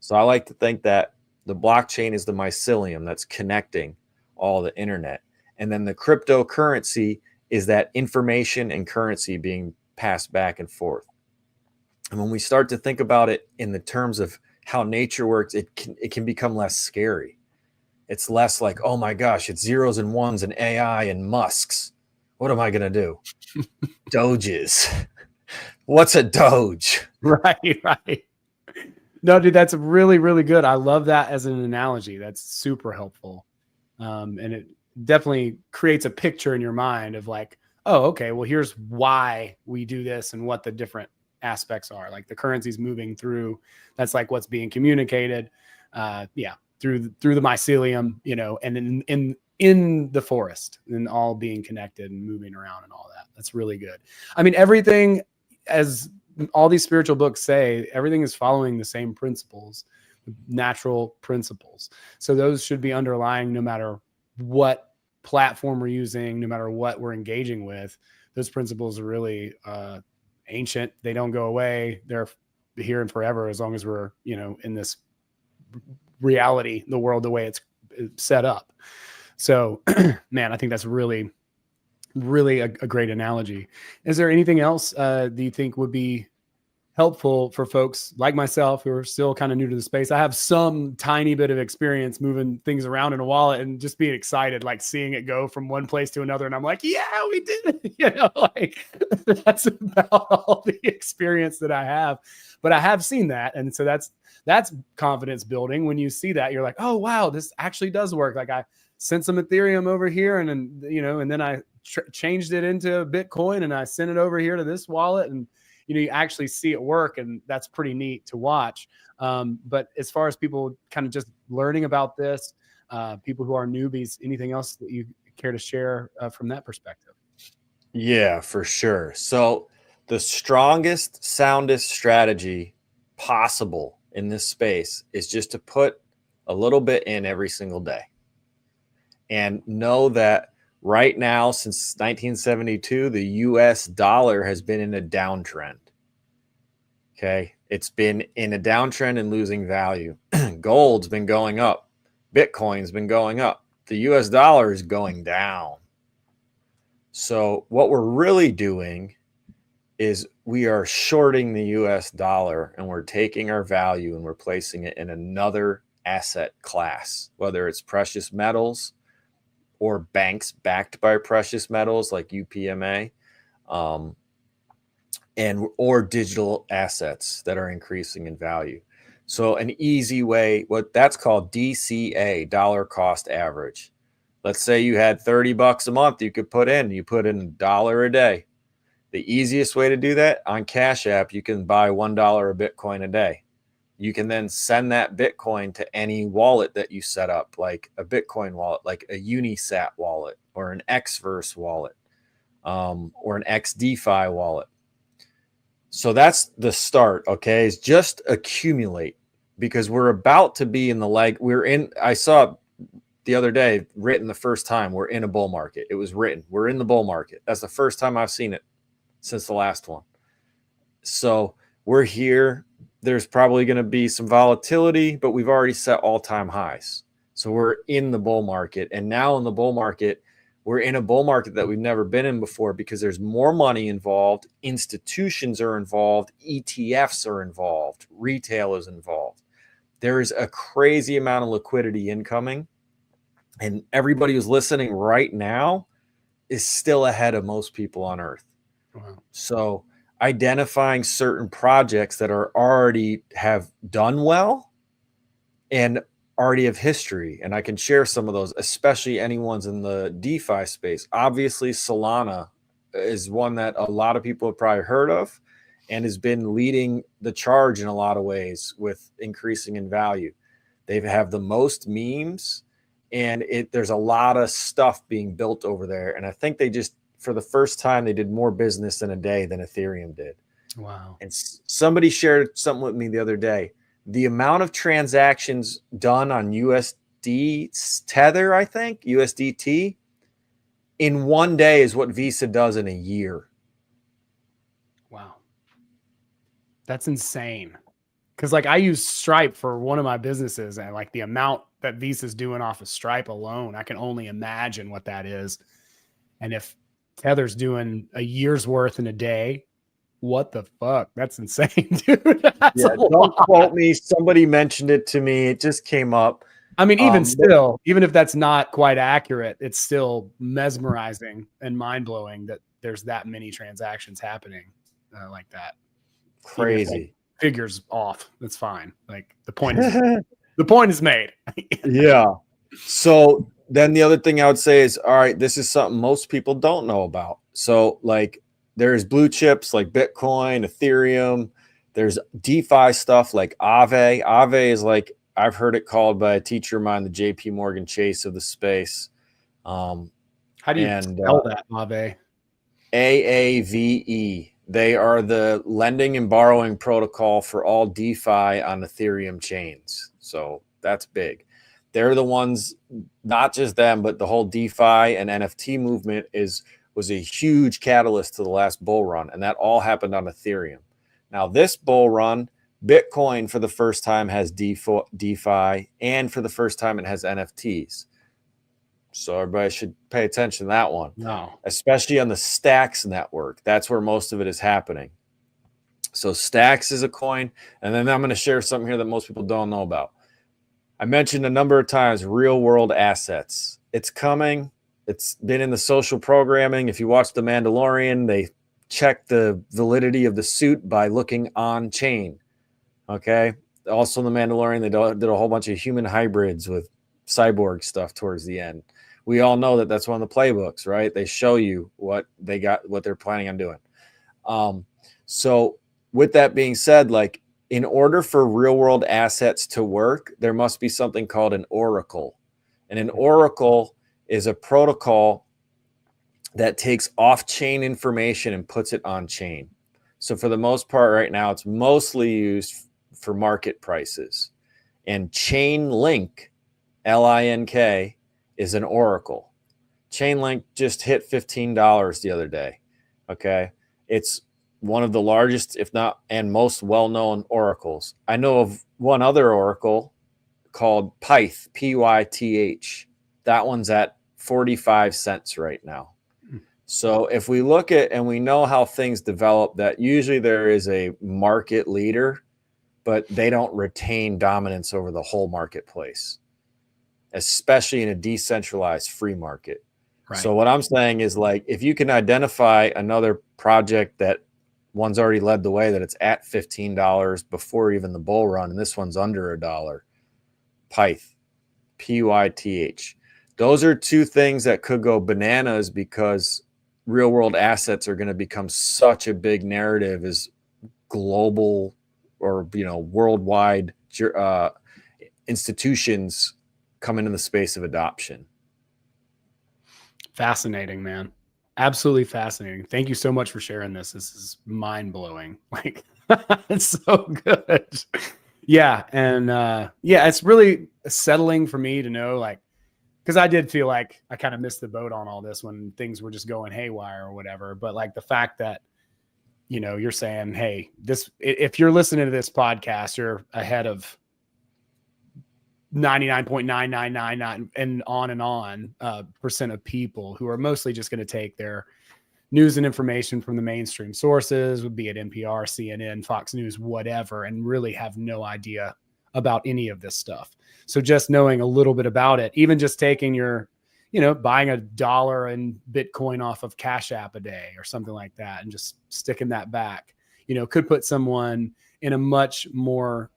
So I like to think that the blockchain is the mycelium that's connecting all the internet. And then the cryptocurrency is that information and currency being passed back and forth. And when we start to think about it in the terms of how nature works, it can become less scary. It's less like, oh my gosh, it's zeros and ones and AI and Musks. What am I going to do? Doges. What's a Doge? Right, right. No, dude, that's really, really good. I love that as an analogy. That's super helpful. And it definitely creates a picture in your mind of like, oh, okay, well, here's why we do this and what the different aspects are. Like the currency's moving through. That's like what's being communicated. Through the mycelium, and in the forest, and all being connected and moving around and all that. That's really good. I mean, everything, as all these spiritual books say, everything is following the same principles, natural principles. So those should be underlying no matter what platform we're using, no matter what we're engaging with. Those principles are really ancient. They don't go away. They're here and forever as long as we're, in this reality, the world, the way it's set up. So, man, I think that's really, really a great analogy. Is there anything else do you think would be helpful for folks like myself who are still kind of new to the space? I have some tiny bit of experience moving things around in a wallet and just being excited, like seeing it go from one place to another. And I'm like, yeah, we did it. That's about all the experience that I have, but I have seen that. And so that's confidence building. When you see that, you're like, oh, wow, this actually does work. Like I sent some Ethereum over here and then I changed it into Bitcoin and I sent it over here to this wallet, and you actually see it work, and that's pretty neat to watch. But as far as people kind of just learning about this, people who are newbies, anything else that you care to share from that perspective? Yeah, for sure. So the strongest, soundest strategy possible in this space is just to put a little bit in every single day. And know that right now, since 1972, the US dollar has been in a downtrend. Okay. It's been in a downtrend and losing value. Gold's been going up. Bitcoin's been going up. The US dollar is going down. So what we're really doing is we are shorting the US dollar, and we're taking our value and we're placing it in another asset class, whether it's precious metals or banks backed by precious metals like UPMA, or digital assets that are increasing in value. So an easy way, what that's called DCA, dollar cost average. Let's say you had $30 a month you could put in. You put in $1 a day. The easiest way to do that, on Cash App, you can buy $1 of Bitcoin a day. You can then send that Bitcoin to any wallet that you set up, like a Bitcoin wallet, like a Unisat wallet, or an Xverse wallet, or an XDeFi wallet. So that's the start, okay, is just accumulate, because we're about to be in the leg. I saw the other day, written the first time, we're in a bull market. It was written, we're in the bull market. That's the first time I've seen it since the last one. So we're here. There's probably going to be some volatility, but we've already set all-time highs. So we're in the bull market. And now in the bull market, we're in a bull market that we've never been in before, because there's more money involved. Institutions are involved. ETFs are involved. Retail is involved. There is a crazy amount of liquidity incoming. And everybody who's listening right now is still ahead of most people on Earth. Wow. So identifying certain projects that are already have done well and already have history. And I can share some of those, especially anyone's in the DeFi space. Obviously, Solana is one that a lot of people have probably heard of. and has been leading the charge in a lot of ways with increasing in value. They have the most memes, and there's a lot of stuff being built over there. And I think they just, for the first time, they did more business in a day than Ethereum did. Wow. And somebody shared something with me the other day. The amount of transactions done on USD Tether, I think, USDT, in one day is what Visa does in a year. Wow. That's insane. Because like I use Stripe for one of my businesses, and like the amount that Visa's doing off of Stripe alone, I can only imagine what that is. And if Tether's doing a year's worth in a day, what the fuck? That's insane, dude. That's Don't quote me. Somebody mentioned it to me. It just came up. I mean, even still, even if that's not quite accurate, it's still mesmerizing and mind blowing that there's that many transactions happening like that. Crazy. Figures off. That's fine. Like the point is made. Yeah. So then the other thing I would say is, all right, this is something most people don't know about. So like there's blue chips like Bitcoin, Ethereum. There's DeFi stuff like Aave. Aave is like, I've heard it called by a teacher of mine, the JP Morgan Chase of the space. How do you spell that, Aave? AAVE. They are the lending and borrowing protocol for all DeFi on Ethereum chains. So that's big. They're the ones, not just them, but the whole DeFi and NFT movement was a huge catalyst to the last bull run. And that all happened on Ethereum. Now this bull run, Bitcoin for the first time has DeFi, and for the first time it has NFTs. So everybody should pay attention to that one. No. Especially on the Stacks network. That's where most of it is happening. So Stacks is a coin. And then I'm going to share something here that most people don't know about. I mentioned a number of times real world assets. It's coming. It's been in the social programming. If you watch The Mandalorian, they check the validity of the suit by looking on chain. Okay. Also in The Mandalorian, they did a whole bunch of human hybrids with cyborg stuff towards the end. We all know that that's one of the playbooks, right? They show you what they got, what they're planning on doing. So with that being said, like in order for real world assets to work, there must be something called an oracle. And an oracle is a protocol that takes off-chain information and puts it on chain. So for the most part right now, it's mostly used for market prices. And Chainlink, LINK, is an oracle. Chainlink just hit $15 the other day. Okay. It's one of the largest, if not, and most well-known oracles. I know of one other oracle called Pyth, Pyth. That one's at 45 cents right now. So if we look at, and we know how things develop, that usually there is a market leader, but they don't retain dominance over the whole marketplace, especially in a decentralized free market. Right. So what I'm saying is, like, if you can identify another project that one's already led the way, that it's at $15 before even the bull run, and this one's under $1, Pyth, Pyth. Those are two things that could go bananas, because real world assets are going to become such a big narrative as global or, you know, worldwide institutions come into the space of adoption. Fascinating, man. Absolutely fascinating. Thank you so much for sharing this. This is mind blowing. Like, it's so good. Yeah. And yeah, it's really settling for me to know, like, because I did feel like I kind of missed the boat on all this when things were just going haywire or whatever. But like the fact that, you know, you're saying, hey, this, if you're listening to this podcast, you're ahead of 99.999 and on percent of people who are mostly just going to take their news and information from the mainstream sources, would be it NPR, CNN, Fox News, whatever, and really have no idea about any of this stuff. So just knowing a little bit about it, even just taking your, you know, buying $1 in Bitcoin off of Cash App a day or something like that, and just sticking that back, you know, could put someone in a much more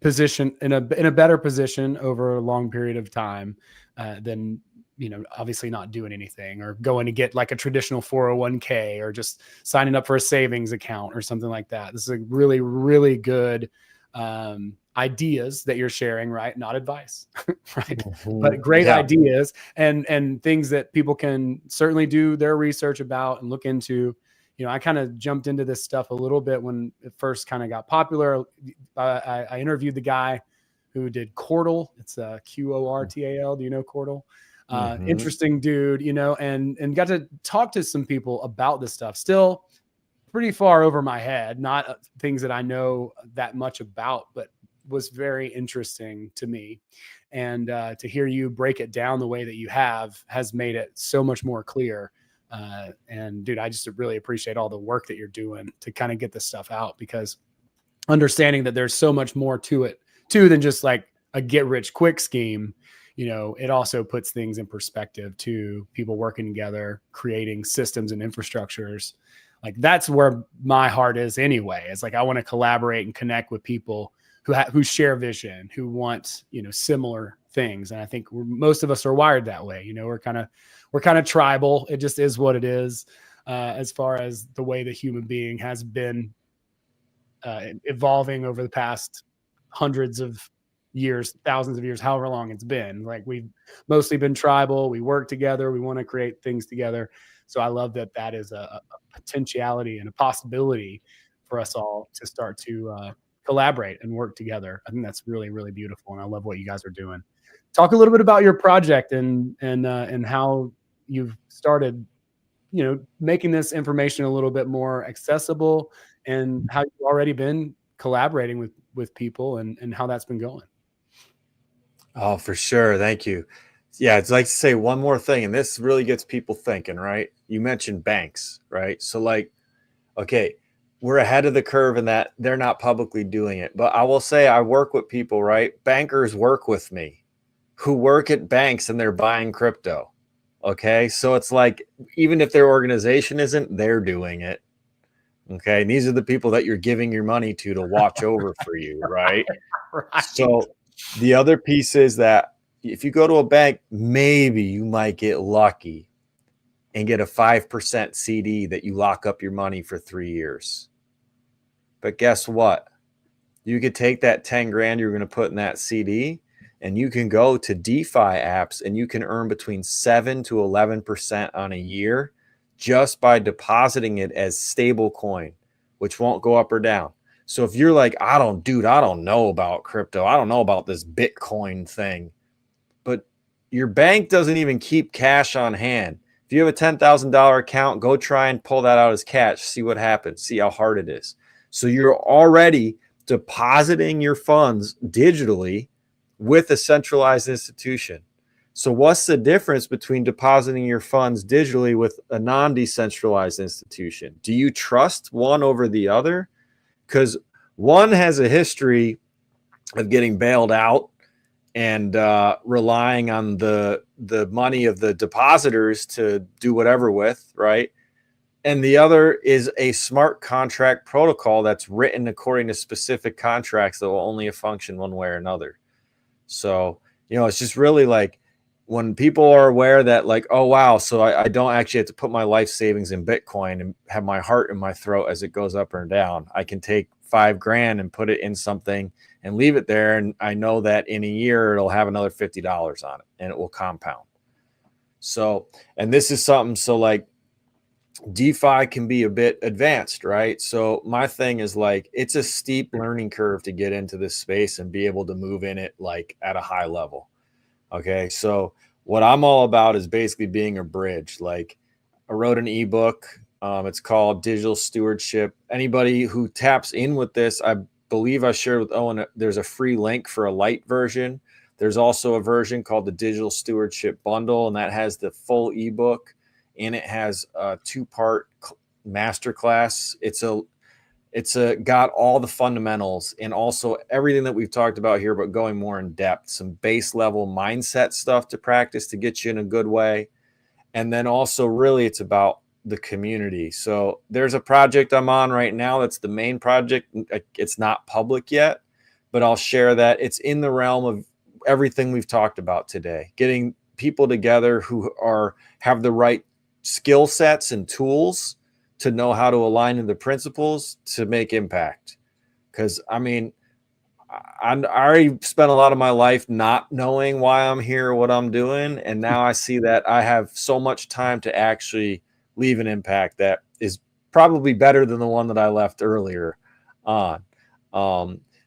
position, in a better position over a long period of time than obviously not doing anything or going to get like a traditional 401k or just signing up for a savings account or something like that. This is a really, really good ideas that you're sharing, right? Not advice, right? But great ideas and things that people can certainly do their research about and look into. I kind of jumped into this stuff a little bit when it first kind of got popular. I interviewed the guy who did Cordal. It's a Qortal. Do you know Cordal? Interesting dude, and got to talk to some people about this stuff. Still pretty far over my head, not things that I know that much about, but was very interesting to me. And to hear you break it down the way that you has made it so much more clear. And dude, I just really appreciate all the work that you're doing to kind of get this stuff out, because understanding that there's so much more to it too than just like a get rich quick scheme. It also puts things in perspective to people working together, creating systems and infrastructures. Like that's where my heart is anyway. It's like, I want to collaborate and connect with people who share vision, who want, similar things. And I think most of us are wired that way. We're kind of tribal. It just is what it is, as far as the way the human being has been evolving over the past hundreds of years, thousands of years, however long it's been. Like, we've mostly been tribal. We work together. We want to create things together. So I love that is a potentiality and a possibility for us all to start to collaborate and work together. I think that's really, really beautiful. And I love what you guys are doing. Talk a little bit about your project and how you've started, making this information a little bit more accessible, and how you've already been collaborating with people and how that's been going. Oh, for sure. Thank you. Yeah, I'd like to say one more thing, and this really gets people thinking, right? You mentioned banks, right? So like, okay, we're ahead of the curve in that they're not publicly doing it. But I will say I work with people, right? Bankers work with me who work at banks and they're buying crypto. Okay. So it's like, even if their organization isn't, they're doing it. Okay. And these are the people that you're giving your money to watch over for you, right? Right. So the other piece is that if you go to a bank, maybe you might get lucky and get a 5% CD that you lock up your money for 3 years. But guess what? You could take that 10 grand you're going to put in that CD, and you can go to DeFi apps and you can earn between 7 to 11% on a year just by depositing it as stable coin, which won't go up or down. So if you're like, I don't know about crypto. I don't know about this Bitcoin thing. But your bank doesn't even keep cash on hand. If you have a $10,000 account, go try and pull that out as cash. See what happens. See how hard it is. So you're already depositing your funds digitally with a centralized institution. So what's the difference between depositing your funds digitally with a non-decentralized institution? Do you trust one over the other? Because one has a history of getting bailed out and relying on the money of the depositors to do whatever with, right? And the other is a smart contract protocol that's written according to specific contracts that will only function one way or another. So, it's just really like, when people are aware that like, oh, wow, so I don't actually have to put my life savings in Bitcoin and have my heart in my throat as it goes up or down. I can take $5 grand and put it in something and leave it there. And I know that in a year, it'll have another $50 on it and it will compound. So, and this is something, so like DeFi can be a bit advanced, right? So my thing is like, it's a steep learning curve to get into this space and be able to move in it like at a high level. Okay. So what I'm all about is basically being a bridge. Like, I wrote an ebook. It's called Digital Stewardship. Anybody who taps in with this, I believe I shared with Owen, there's a free link for a light version. There's also a version called the Digital Stewardship Bundle, and that has the full ebook, and it has a 2-part masterclass. It's got all the fundamentals and also everything that we've talked about here, but going more in depth, some base level mindset stuff to practice to get you in a good way. And then also really it's about the community. So there's a project I'm on right now. That's the main project. It's not public yet, but I'll share that. It's in the realm of everything we've talked about today, getting people together who have the right skill sets and tools to know how to align in the principles to make impact. Because I mean, I already spent a lot of my life not knowing why I'm here, what I'm doing. And now I see that I have so much time to actually leave an impact that is probably better than the one that I left earlier on.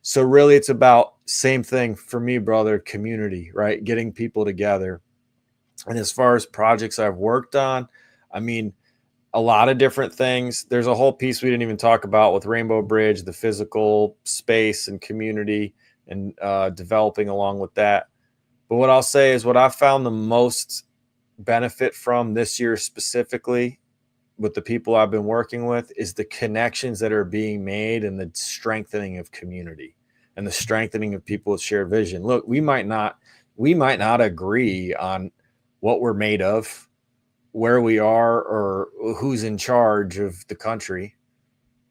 So really it's about same thing for me, brother, community, right? Getting people together. And as far as projects I've worked on, I mean, a lot of different things. There's a whole piece we didn't even talk about with Rainbow Bridge, the physical space and community and developing along with that. But what I'll say is what I found the most benefit from this year specifically with the people I've been working with is the connections that are being made and the strengthening of community and the strengthening of people with shared vision. Look, we might not agree on what we're made of, where we are, or who's in charge of the country,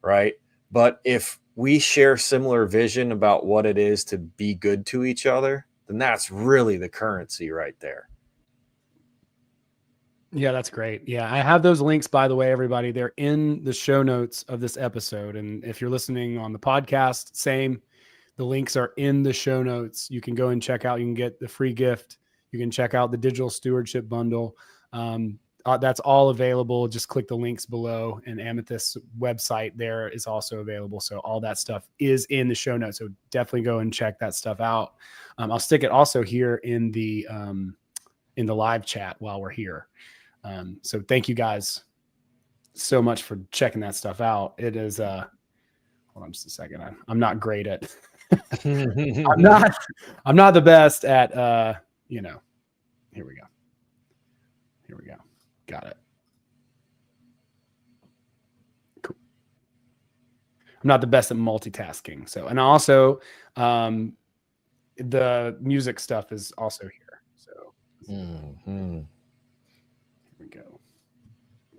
right? But if we share similar vision about what it is to be good to each other, then that's really the currency right there. Yeah, that's great. Yeah, I have those links, by the way, everybody. They're in the show notes of this episode. And if you're listening on the podcast, same. The links are in the show notes. You can go and check out. You can get the free gift. You can check out the digital stewardship bundle. That's all available. Just click the links below, and Amethyst's website there is also available. So all that stuff is in the show notes. So definitely go and check that stuff out. I'll stick it also here in the live chat while we're here. So thank you guys so much for checking that stuff out. It is, hold on just a second. I'm not great at, I'm not the best at, here we go. Got it. Cool. I'm not the best at multitasking. So, and also, the music stuff is also here. So, here we go.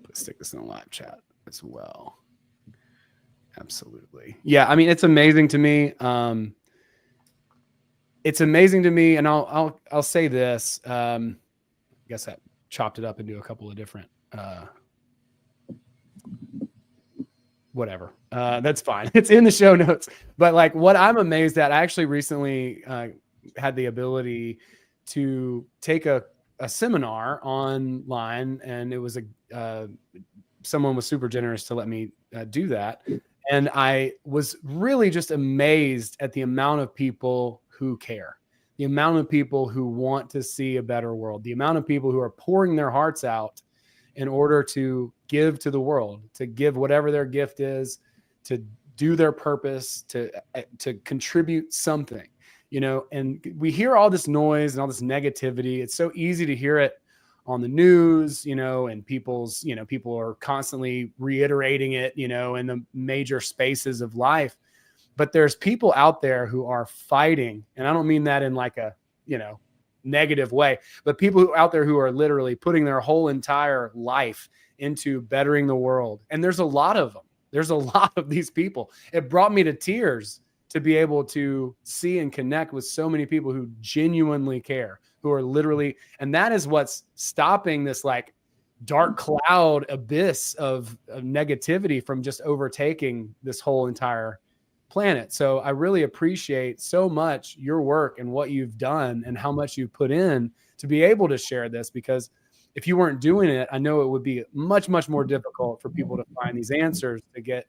Let's stick this in the live chat as well. Absolutely. Yeah. I mean, it's amazing to me. It's amazing to me. And I'll say this, I guess I chopped it up into a couple of different, whatever. That's fine. It's in the show notes, but like what I'm amazed at, I actually recently, had the ability to take a seminar online, and it was someone was super generous to let me do that. And I was really just amazed at the amount of people who care, the amount of people who want to see a better world, the amount of people who are pouring their hearts out in order to give to the world, to give whatever their gift is, to do their purpose, to contribute something, and we hear all this noise and all this negativity. It's so easy to hear it on the news, and people are constantly reiterating it, in the major spaces of life. But there's people out there who are fighting, and I don't mean that in like a, negative way, but people out there who are literally putting their whole entire life into bettering the world. And there's a lot of them. There's a lot of these people. It brought me to tears to be able to see and connect with so many people who genuinely care, who are literally, and that is what's stopping this like dark cloud abyss of negativity from just overtaking this whole entire planet. So I really appreciate so much your work and what you've done and how much you've put in to be able to share this, because if you weren't doing it, I know it would be much, much more difficult for people to find these answers, to get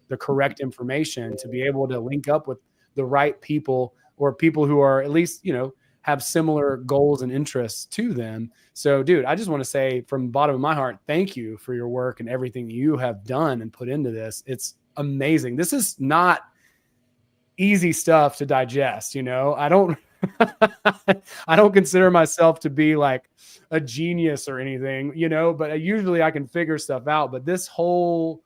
the correct information, to be able to link up with the right people, or people who are at least, have similar goals and interests to them. So dude, I just want to say from the bottom of my heart, thank you for your work and everything you have done and put into this. It's amazing. This is not easy stuff to digest. I don't, I don't consider myself to be like a genius or anything, but usually I can figure stuff out. But this whole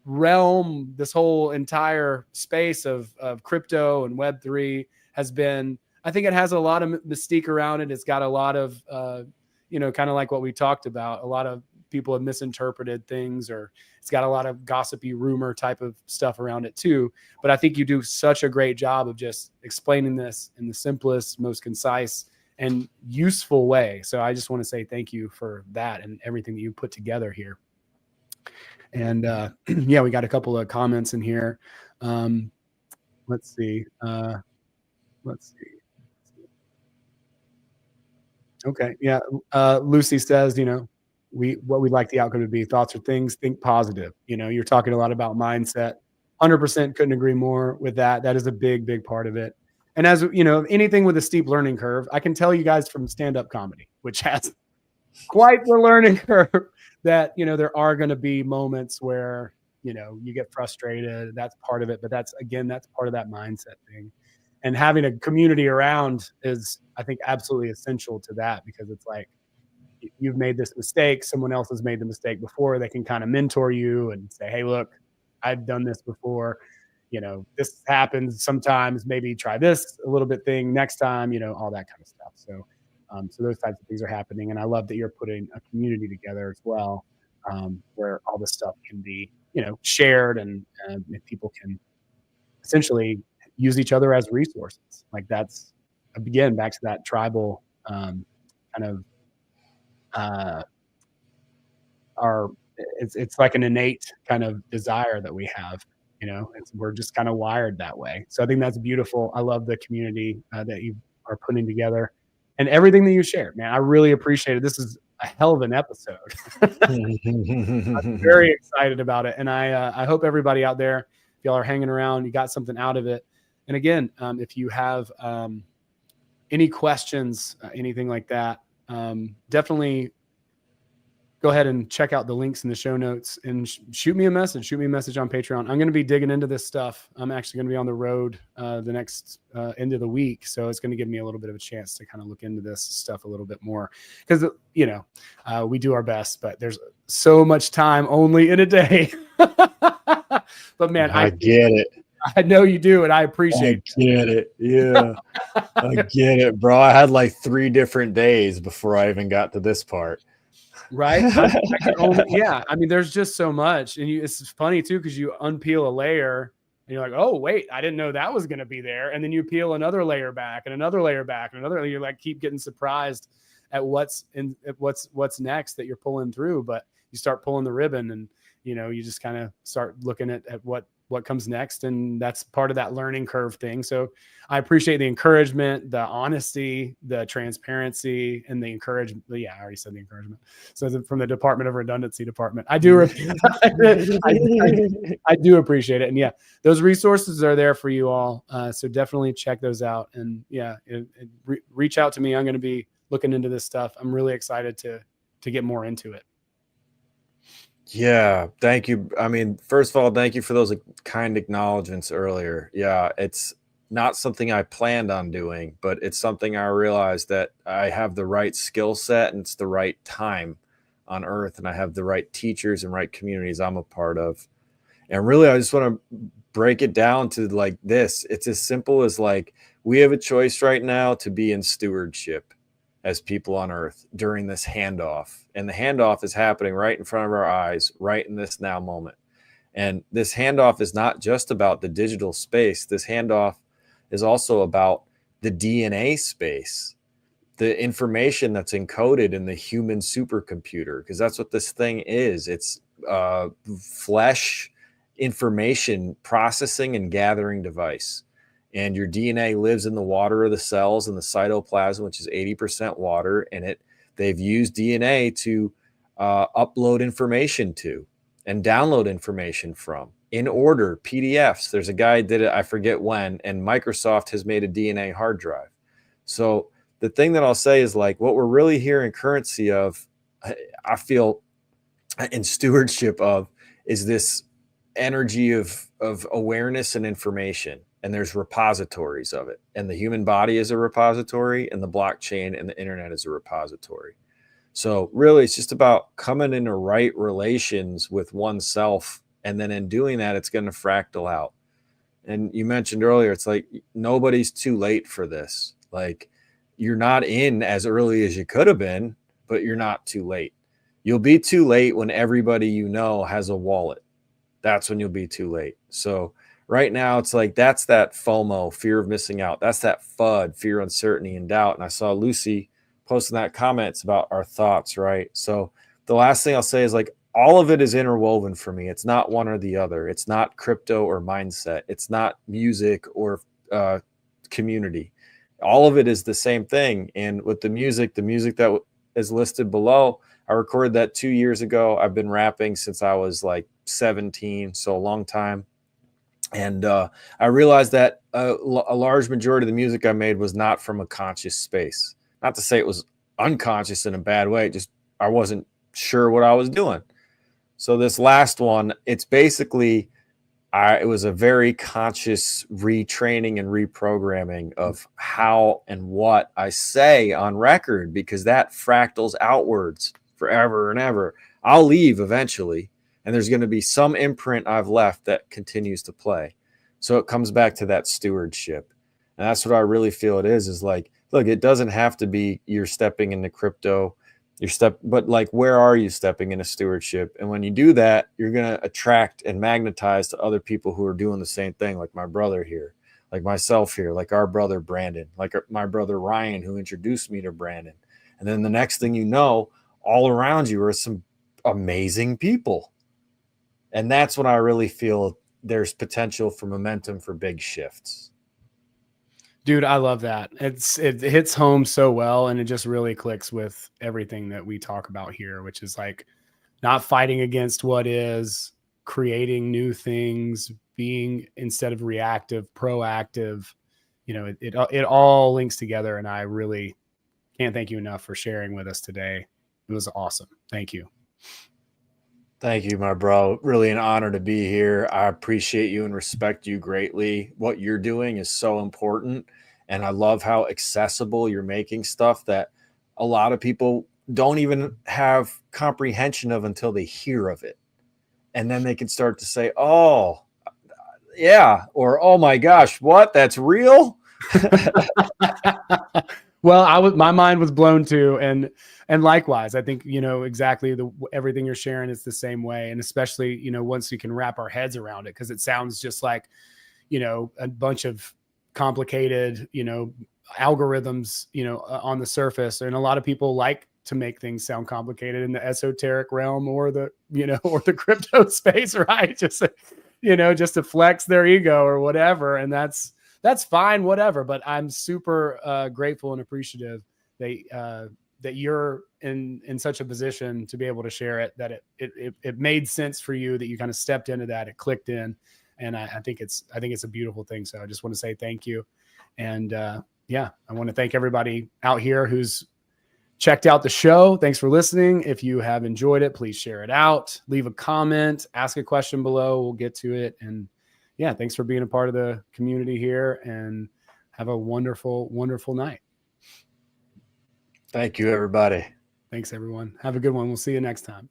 realm, this whole entire space of crypto and Web3 has been, I think it has a lot of mystique around it. It's got a lot of, kind of like what we talked about. A lot of people have misinterpreted things, or it's got a lot of gossipy rumor type of stuff around it too. But I think you do such a great job of just explaining this in the simplest, most concise and useful way. So I just want to say thank you for that and everything that you put together here. And yeah, we got a couple of comments in here. Let's see. Okay. Yeah. Lucy says, what we'd like the outcome to be. Thoughts or things, think positive. You're talking a lot about mindset. 100% couldn't agree more with that. That is a big, big part of it. And as you know, anything with a steep learning curve, I can tell you guys from stand-up comedy, which has quite the learning curve, that, there are going to be moments where, you get frustrated. That's part of it. But that's part of that mindset thing. And having a community around is, I think, absolutely essential to that, because it's like, you've made this mistake, someone else has made the mistake before. They can kind of mentor you and say, hey, look, I've done this before. This happens sometimes, maybe try this a little bit thing next time, all that kind of stuff. So those types of things are happening. And I love that you're putting a community together as well, where all this stuff can be, shared, and people can essentially use each other as resources. Like, that's, again, back to that tribal kind of it's like an innate kind of desire that we have. We're just kind of wired that way. So I think that's beautiful. I love the community that you are putting together, and everything that you shared, man. I really appreciate it. This is a hell of an episode. I'm very excited about it, and I hope everybody out there, if y'all are hanging around, you got something out of it. And again, if you have any questions, anything like that, definitely go ahead and check out the links in the show notes, and shoot me a message. Shoot me a message on Patreon. I'm going to be digging into this stuff. I'm actually going to be on the road the next end of the week. So it's going to give me a little bit of a chance to kind of look into this stuff a little bit more, because, we do our best, but there's so much time only in a day. But man, I get it. I know you do, and I appreciate it. I get it. Yeah. I get it, bro. I had like 3 different days before I even got to this part. Right? Yeah. I mean, there's just so much. And it's funny too, because you unpeel a layer and you're like, oh, wait, I didn't know that was going to be there. And then you peel another layer back and another layer back and another, you're like, keep getting surprised at what's next that you're pulling through. But you start pulling the ribbon, and, you just kind of start looking at what comes next. And that's part of that learning curve thing. So I appreciate the encouragement, the honesty, the transparency, and the encouragement. Yeah, I already said the encouragement. So from the Department of Redundancy department, I do I do appreciate it. And yeah, those resources are there for you all. So definitely check those out. And yeah, reach out to me. I'm going to be looking into this stuff. I'm really excited to get more into it. Yeah, thank you. I mean, first of all, thank you for those kind acknowledgments earlier. Yeah, it's not something I planned on doing, but it's something I realized that I have the right skill set and it's the right time on Earth, and I have the right teachers and right communities I'm a part of. And really, I just want to break it down to like this. It's as simple as like, we have a choice right now to be in stewardship as people on Earth during this handoff. And the handoff is happening right in front of our eyes, right in this now moment. And this handoff is not just about the digital space. This handoff is also about the DNA space, the information that's encoded in the human supercomputer, because that's what this thing is. It's flesh information processing and gathering device. And your DNA lives in the water of the cells and the cytoplasm, which is 80% water. And they've used DNA to upload information to and download information from in order, PDFs. There's a guy who did it, I forget when, and Microsoft has made a DNA hard drive. So the thing that I'll say is, like, what we're really hearing currency of, I feel, in stewardship of, is this energy of awareness and information. And there's repositories of it. And the human body is a repository, and the blockchain and the internet is a repository. So really, it's just about coming into right relations with oneself. And then in doing that, it's going to fractal out. And you mentioned earlier, it's like, nobody's too late for this. Like, you're not in as early as you could have been, but you're not too late. You'll be too late when everybody you know has a wallet. That's when you'll be too late. So Right now, it's like that's that FOMO, fear of missing out. That's that FUD, fear, uncertainty, and doubt. And I saw Lucy posting that comments about our thoughts, right? So the last thing I'll say is like all of it is interwoven for me. It's not one or the other. It's not crypto or mindset. It's not music or community. All of it is the same thing. And with the music that is listed below, I recorded that 2 years ago. I've been rapping since I was like 17, so a long time. And I realized that a large majority of the music I made was not from a conscious space. Not to say it was unconscious in a bad way, just I wasn't sure what I was doing. So this last one, it's basically, it was a very conscious retraining and reprogramming of how and what I say on record, because that fractals outwards forever and ever. I'll leave eventually, and there's going to be some imprint I've left that continues to play. So it comes back to that stewardship. And that's what I really feel it is like, look, it doesn't have to be you're stepping into crypto, but like, where are you stepping into stewardship? And when you do that, you're going to attract and magnetize to other people who are doing the same thing, like my brother here, like myself here, like our brother Brandon, like my brother Ryan, who introduced me to Brandon. And then the next thing you know, all around you are some amazing people. And that's when I really feel there's potential for momentum for big shifts. Dude, I love that. It hits home so well, and it just really clicks with everything that we talk about here, which is like not fighting against what is, creating new things, being, instead of reactive, proactive. You know, it all links together, and I really can't thank you enough for sharing with us today. It was awesome. Thank you. Thank you, my bro. Really an honor to be here. I appreciate you and respect you greatly. What you're doing is so important. And I love how accessible you're making stuff that a lot of people don't even have comprehension of until they hear of it. And then they can start to say, oh, yeah, or oh my gosh, what? That's real? Well, my mind was blown too. And likewise, I think, exactly everything you're sharing is the same way. And especially, once we can wrap our heads around it, because it sounds just like, a bunch of complicated, algorithms, on the surface. And a lot of people like to make things sound complicated in the esoteric realm or the, or the crypto space, right? Just to flex their ego or whatever. And that's fine, whatever. But I'm super grateful and appreciative that you're in such a position to be able to share it, that it made sense for you, that you kind of stepped into that, it clicked in. And I think it's a beautiful thing. So I just want to say thank you. And I want to thank everybody out here who's checked out the show. Thanks for listening. If you have enjoyed it, please share it out, leave a comment, ask a question below. We'll get to it. And thanks for being a part of the community here, and have a wonderful, wonderful night. Thank you, everybody. Thanks, everyone. Have a good one. We'll see you next time.